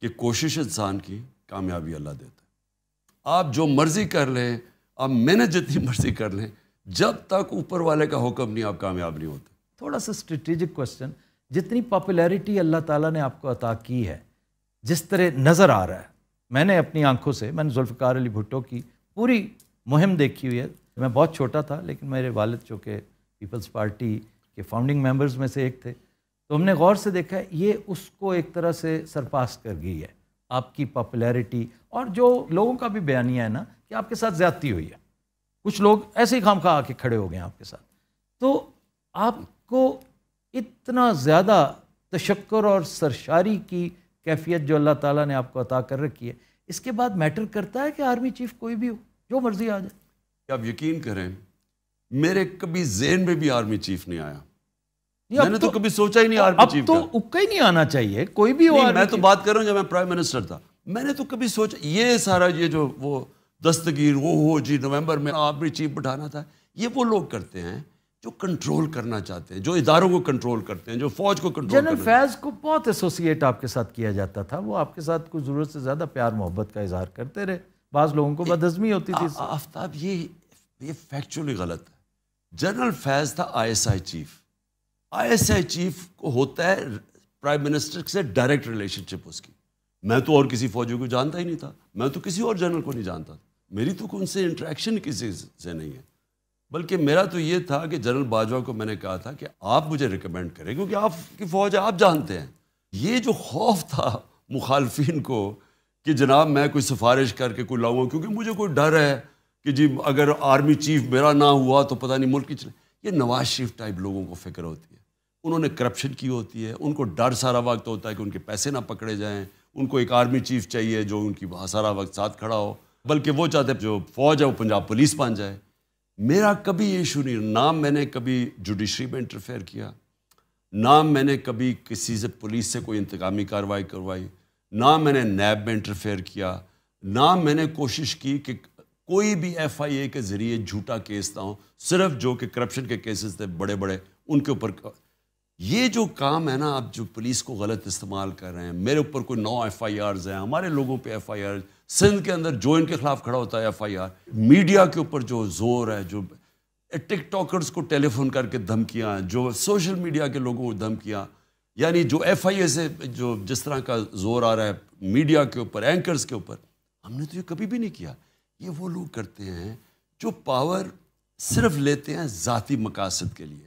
کہ کوشش انسان کی کامیابی اللہ دیتا ہے. آپ جو مرضی کر لیں, آپ محنت جتنی مرضی کر لیں, جب تک اوپر والے کا حکم نہیں آپ کامیاب نہیں ہوتے. تھوڑا سا اسٹریٹجک کوشچن, جتنی پاپولیرٹی اللہ تعالیٰ نے آپ کو عطا کی ہے, جس طرح نظر آ رہا ہے, میں نے اپنی آنکھوں سے, میں نے ذوالفقار علی بھٹو کی پوری مہم دیکھی ہوئی ہے. میں بہت چھوٹا تھا لیکن میرے والد چونکہ پیپلز پارٹی کے فاؤنڈنگ ممبرز میں سے ایک تھے, تو ہم نے غور سے دیکھا ہے یہ اس کو ایک طرح سے سرپاس کر گئی ہے آپ کی پاپولیرٹی. اور جو لوگوں کا بھی بیانیہ ہے نا کہ آپ کے ساتھ زیادتی ہوئی ہے, کچھ لوگ ایسے ہی خام خواہ آ کے کھڑے ہو گئے ہیں آپ کے ساتھ, تو آپ کو اتنا زیادہ تشکر اور سرشاری کی کیفیت جو اللہ تعالیٰ نے آپ کو عطا کر رکھی ہے, اس کے بعد میٹر کرتا ہے کہ آرمی چیف کوئی بھی ہو, جو مرضی آ جائے. آپ یقین کریں میرے کبھی ذہن میں بھی آرمی چیف نہیں آیا. میں نے تو کبھی سوچا ہی نہیں آرمی چیف کا. اب تو اکا ہی نہیں آنا چاہیے کوئی بھی ہو. میں تو بات کر رہا ہوں جب میں پرائم منسٹر تھا, میں نے تو کبھی سوچا یہ سارا یہ جو وہ دستگیر وہ ہو جی نومبر میں آرمی چیف بٹھانا تھا, یہ وہ لوگ کرتے ہیں جو کنٹرول کرنا چاہتے ہیں, جو اداروں کو کنٹرول کرتے ہیں, جو فوج کو کنٹرول کرتے ہیں. جنرل فیض کو بہت ایسوسیٹ آپ کے ساتھ کیا جاتا تھا, وہ آپ کے ساتھ کچھ ضرورت سے زیادہ پیار محبت کا اظہار کرتے رہے, بعض لوگوں کو بدہضمی ہوتی تھی. آفتاب یہ فیکچولی غلط ہے. جنرل فیض تھا I S I chief. I S I chief کو ہوتا ہے پرائم منسٹر سے ڈائریکٹ ریلیشن شپ اس کی. میں تو اور کسی فوجی کو جانتا ہی نہیں تھا, میں تو کسی اور جنرل کو نہیں جانتا تھا, میری تو ان سے انٹریکشن کسی سے نہیں ہے. بلکہ میرا تو یہ تھا کہ جنرل باجوہ کو میں نے کہا تھا کہ آپ مجھے ریکمینڈ کریں کیونکہ آپ کی فوج ہے, آپ جانتے ہیں. یہ جو خوف تھا مخالفین کو کہ جناب میں کوئی سفارش کر کے کوئی لاؤں, کیونکہ مجھے کوئی ڈر ہے کہ جی اگر آرمی چیف میرا نہ ہوا تو پتہ نہیں ملک کی چلے. یہ نواز شریف ٹائپ لوگوں کو فکر ہوتی ہے, انہوں نے کرپشن کی ہوتی ہے, ان کو ڈر سارا وقت ہوتا ہے کہ ان کے پیسے نہ پکڑے جائیں, ان کو ایک آرمی چیف چاہیے جو ان کی سارا وقت ساتھ کھڑا ہو, بلکہ وہ چاہتے ہیں جو فوج ہے وہ پنجاب پولیس بن جائے. میرا کبھی ایشو نہیں, نہ میں نے کبھی جوڈیشری میں انٹرفیئر کیا, نہ میں نے کبھی کسی سے پولیس سے کوئی انتقامی کارروائی کروائی, نہ میں نے نیب میں انٹرفیئر کیا, نہ میں نے کوشش کی کہ کوئی بھی ایف آئی اے کے ذریعے جھوٹا کیس نہ ہو, صرف جو کہ کرپشن کے کیسز تھے بڑے بڑے ان کے اوپر. یہ جو کام ہے نا آپ جو پولیس کو غلط استعمال کر رہے ہیں, میرے اوپر کوئی 9 ایف آئی آرز ہیں, ہمارے لوگوں پہ ایف آئی آر, سندھ کے اندر جو ان کے خلاف کھڑا ہوتا ہے ایف آئی آر, میڈیا کے اوپر جو زور ہے, جو ٹک ٹاکرز کو ٹیلی فون کر کے دھمکیاں, جو سوشل میڈیا کے لوگوں کو دھمکیاں, یعنی جو ایف آئی اے سے جو جس طرح کا زور آ رہا ہے میڈیا کے اوپر, اینکرز کے اوپر, ہم نے تو یہ کبھی بھی نہیں کیا. یہ وہ لوگ کرتے ہیں جو پاور صرف لیتے ہیں ذاتی مقاصد کے لیے.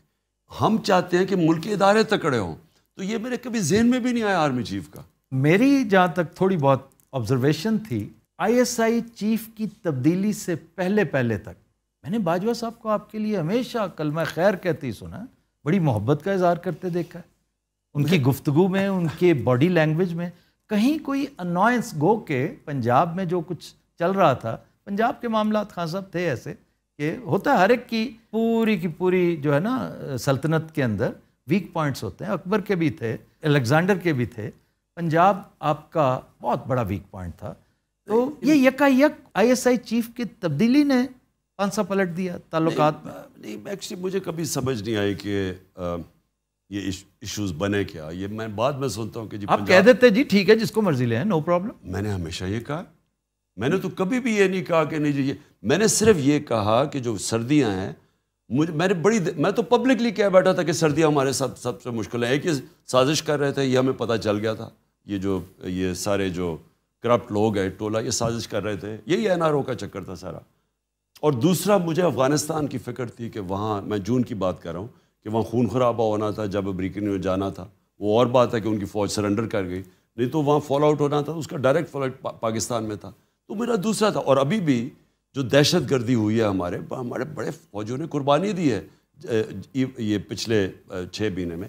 ہم چاہتے ہیں کہ ملک کے ادارے تکڑے ہوں, تو یہ میرے کبھی ذہن میں بھی نہیں آیا آرمی چیف کا. میری جہاں تک تھوڑی بہت آبزرویشن تھی, آئی ایس آئی چیف کی تبدیلی سے پہلے تک میں نے باجوہ صاحب کو آپ کے لیے ہمیشہ کلمہ خیر کہتے ہی سنا, بڑی محبت کا اظہار کرتے دیکھا ہے. ان کی گفتگو میں, ان کے باڈی لینگویج میں کہیں کوئی انوائنس, گو کہ پنجاب میں جو کچھ چل رہا تھا, پنجاب کے معاملات خان صاحب تھے ایسے کہ ہوتا ہے ہر ایک کی پوری جو ہے نا سلطنت کے اندر ویک پوائنٹس ہوتے ہیں. اکبر کے بھی تھے, الیگزینڈر کے بھی تھے, پنجاب آپ کا بہت بڑا ویک پوائنٹ تھا. تو یہ یکا یک آئی ایس آئی چیف کی تبدیلی نے پانسا پلٹ دیا تعلقات میں. نہیں ایکچولی مجھے کبھی سمجھ نہیں آئی کہ یہ ایشوز بنے کیا. یہ میں بعد میں سنتا ہوں کہ جی آپ کہہ دیتے جی ٹھیک ہے جس کو مرضی لیں, نو پرابلم. میں نے ہمیشہ یہ کہا, میں نے تو کبھی بھی یہ نہیں کہا کہ نہیں جی, میں نے صرف یہ کہا کہ جو سردیاں ہیں میں تو پبلکلی کہہ بیٹھا تھا کہ سردیاں ہمارے ساتھ سب سے مشکل ہیں. ایک ہی سازش کر رہے تھے, یہ ہمیں پتہ چل گیا تھا, یہ سارے جو کرپٹ لوگ ہیں ٹولہ یہ سازش کر رہے تھے, یہی این آر او کا چکر تھا سارا. اور دوسرا مجھے افغانستان کی فکر تھی کہ وہاں, میں جون کی بات کر رہا ہوں, کہ وہاں خون خرابہ ہونا تھا. جب امریکن میں جانا تھا وہ اور بات ہے کہ ان کی فوج سرنڈر کر گئی, نہیں تو وہاں فال آؤٹ ہونا تھا, اس کا ڈائریکٹ فال آؤٹ پاکستان میں تھا. تو میرا دوسرا تھا. اور ابھی بھی جو دہشت گردی ہوئی ہے ہمارے بڑے فوجوں نے قربانی دی ہے یہ پچھلے 6 مہینے میں,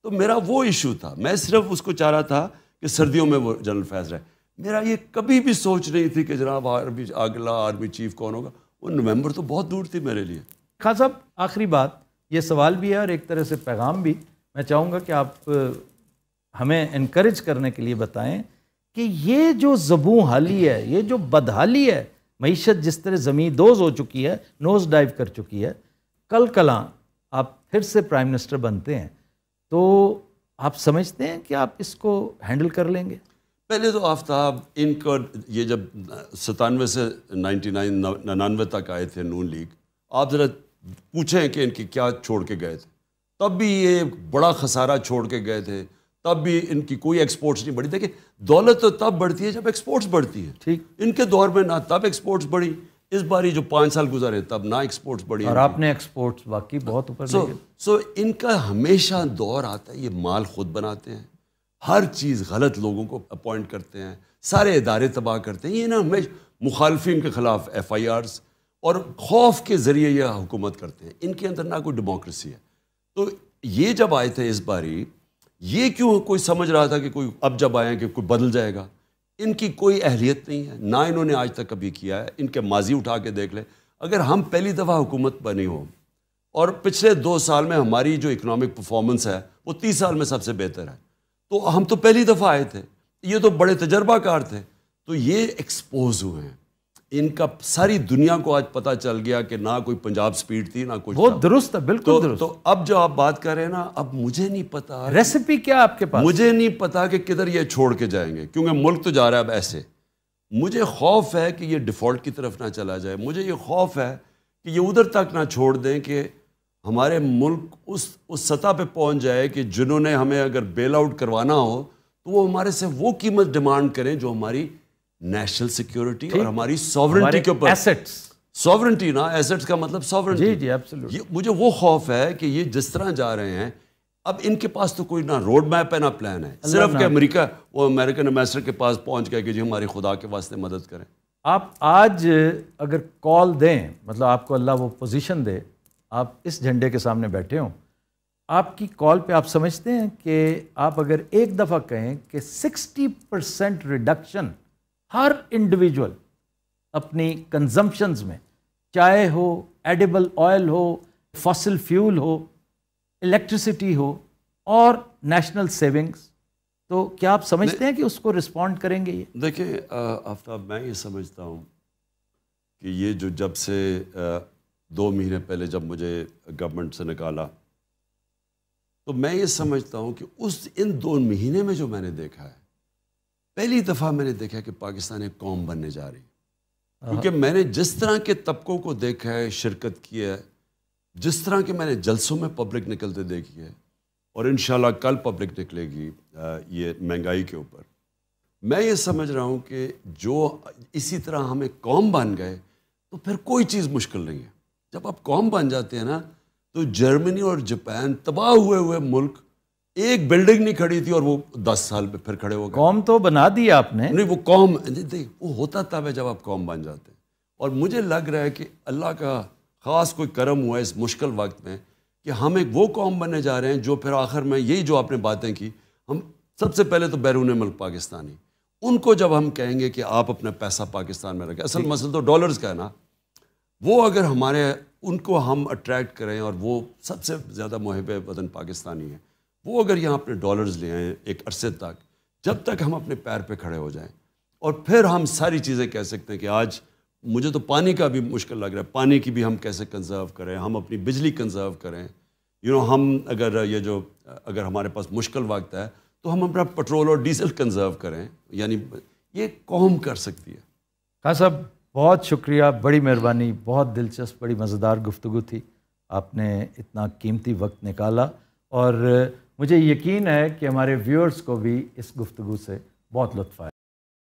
تو میرا وہ ایشو تھا. میں صرف اس کو چاہ رہا تھا کہ سردیوں میں وہ جنرل فیض رہے. میرا یہ کبھی بھی سوچ نہیں تھی کہ جناب اگلا آرمی چیف کون ہوگا. وہ نومبر تو بہت دور تھی میرے لیے. خان صاحب آخری بات، یہ سوال بھی ہے اور ایک طرح سے پیغام بھی. میں چاہوں گا کہ آپ ہمیں انکریج کرنے کے لیے بتائیں کہ یہ جو زبوں حالی ہے، یہ جو بدحالی ہے، معیشت جس طرح زمین دوز ہو چکی ہے، نوز ڈائیو کر چکی ہے، کل کلاں آپ پھر سے پرائم منسٹر بنتے ہیں تو آپ سمجھتے ہیں کہ آپ اس کو ہینڈل کر لیں گے؟ پہلے تو آفتاب ان کا یہ جب 97 سے 99 تک آئے تھے نون لیگ، آپ ذرا پوچھیں کہ ان کی کیا چھوڑ کے گئے تھے. تب بھی یہ بڑا خسارہ چھوڑ کے گئے تھے، تب بھی ان کی کوئی ایکسپورٹس نہیں بڑھی. دیکھیں دولت تو تب بڑھتی ہے جب ایکسپورٹس بڑھتی ہے. ٹھیک، ان کے دور میں نہ تب ایکسپورٹس بڑھی. اس باری جو 5 سال گزرے تب نہ ایکسپورٹس بڑھی، اور آپ نے ایکسپورٹس واقعی بہت اوپر لے گئے. سو ان کا ہمیشہ دور آتا ہے، یہ مال خود بناتے ہیں، ہر چیز غلط لوگوں کو اپوائنٹ کرتے ہیں، سارے ادارے تباہ کرتے ہیں. یہ نا ہمیشہ مخالفین کے خلاف FIRs اور خوف کے ذریعے یہ حکومت کرتے ہیں. ان کے اندر نہ کوئی ڈیموکریسی ہے. تو یہ جب آئے تھے اس باری، یہ کیوں کوئی سمجھ رہا تھا کہ کوئی اب جب آئے کہ کوئی بدل جائے گا؟ ان کی کوئی اہلیت نہیں ہے، نہ انہوں نے آج تک کبھی کیا ہے. ان کے ماضی اٹھا کے دیکھ لیں. اگر ہم پہلی دفعہ حکومت بنی ہو اور پچھلے 2 سال میں ہماری جو اکنامک پرفارمنس ہے وہ 30 سال میں سب سے بہتر ہے، تو ہم تو پہلی دفعہ آئے تھے. یہ تو بڑے تجربہ کار تھے. تو یہ ایکسپوز ہوئے ہیں. ان کا ساری دنیا کو آج پتہ چل گیا کہ نہ کوئی پنجاب سپیڈ تھی نہ کوئی. وہ درست ہے، بالکل درست. تو اب جو آپ بات کر رہے ہیں نا، اب مجھے نہیں پتا ریسیپی کیا آپ کے پاس. مجھے نہیں پتا کہ کدھر یہ چھوڑ کے جائیں گے، کیونکہ ملک تو جا رہا ہے اب ایسے. مجھے خوف ہے کہ یہ ڈیفالٹ کی طرف نہ چلا جائے. مجھے یہ خوف ہے کہ یہ ادھر تک نہ چھوڑ دیں کہ ہمارے ملک اس سطح پہ پہنچ جائے کہ جنہوں نے ہمیں اگر بیل آؤٹ کروانا ہو تو وہ ہمارے سے وہ قیمت ڈیمانڈ کریں جو ہماری نیشنل سیکیورٹی اور ہماری ساورنٹی کے اوپر. ایسٹس، ساورنٹی نا، ایسٹس کا مطلب ساورنٹی. جی ایبسلیوٹلی. مجھے وہ خوف ہے کہ یہ جس طرح جا رہے ہیں اب ان کے پاس تو کوئی نہ روڈ میپ ہے نہ پلان ہے. صرف کہ امریکہ، وہ امریکن ایمبیسڈر کے پاس پہنچ گیا کہ جی ہماری خدا کے واسطے مدد کریں. آپ آج اگر کال دیں، مطلب آپ کو اللہ وہ پوزیشن دے، آپ اس جھنڈے کے سامنے بیٹھے ہوں، آپ کی کال پہ آپ سمجھتے ہیں کہ آپ اگر ایک دفعہ کہیں کہ 60% ریڈکشن ہر انڈیویجول اپنی کنزمپشنز میں، چائے ہو، ایڈیبل آئل ہو، فاسل فیول ہو، الیکٹریسٹی ہو اور نیشنل سیونگز، تو کیا آپ سمجھتے ہیں کہ اس کو رسپونڈ کریں گے؟ یہ دیکھیں آفتاب، میں یہ سمجھتا ہوں کہ یہ جو جب سے 2 مہینے پہلے جب مجھے گورنمنٹ سے نکالا، تو میں یہ سمجھتا ہوں کہ ان 2 مہینے میں جو میں نے دیکھا ہے، پہلی دفعہ میں نے دیکھا کہ پاکستان ایک قوم بننے جا رہی. کیونکہ میں نے جس طرح کے طبقوں کو دیکھا ہے، شرکت کی ہے، جس طرح کے میں نے جلسوں میں پبلک نکلتے دیکھی ہے، اور انشاءاللہ کل پبلک نکلے گی یہ مہنگائی کے اوپر، میں یہ سمجھ رہا ہوں کہ جو اسی طرح ہم ایک قوم بن گئے تو پھر کوئی چیز مشکل نہیں ہے. جب آپ قوم بن جاتے ہیں نا، تو جرمنی اور جاپان تباہ ہوئے ملک، ایک بلڈنگ نہیں کھڑی تھی اور وہ 10 سال پہ پھر کھڑے ہو گئے. قوم تو بنا دی آپ نے. نہیں، وہ قوم وہ ہوتا تب ہے جب آپ قوم بن جاتے ہیں. اور مجھے لگ رہا ہے کہ اللہ کا خاص کوئی کرم ہوا ہے اس مشکل وقت میں کہ ہم ایک وہ قوم بننے جا رہے ہیں جو پھر آخر میں یہی جو آپ نے باتیں کی، ہم سب سے پہلے تو بیرون ملک پاکستانی، ان کو جب ہم کہیں گے کہ آپ اپنا پیسہ پاکستان میں رکھیں، اصل مسئلہ تو ڈالرز کا ہے نا، وہ اگر ہمارے ان کو ہم اٹریکٹ کریں، اور وہ سب سے زیادہ محب وطن پاکستانی ہیں، وہ اگر یہاں اپنے ڈالرز لے آئیں ایک عرصے تک، جب تک ہم اپنے پیر پہ کھڑے ہو جائیں، اور پھر ہم ساری چیزیں کہہ سکتے ہیں کہ آج مجھے تو پانی کا بھی مشکل لگ رہا ہے، پانی کی بھی ہم کیسے کنزرو کریں، ہم اپنی بجلی کنزرو کریں. ہم اگر ہمارے پاس مشکل وقت ہے تو ہم اپنا پٹرول اور ڈیزل کنزرو کریں. یعنی یہ قوم کر سکتی ہے. خان صاحب بہت شکریہ، بڑی مہربانی، بہت دلچسپ، بڑی مزیدار گفتگو تھی. آپ نے اتنا قیمتی وقت نکالا، اور مجھے یقین ہے کہ ہمارے ویورز کو بھی اس گفتگو سے بہت لطف آیا.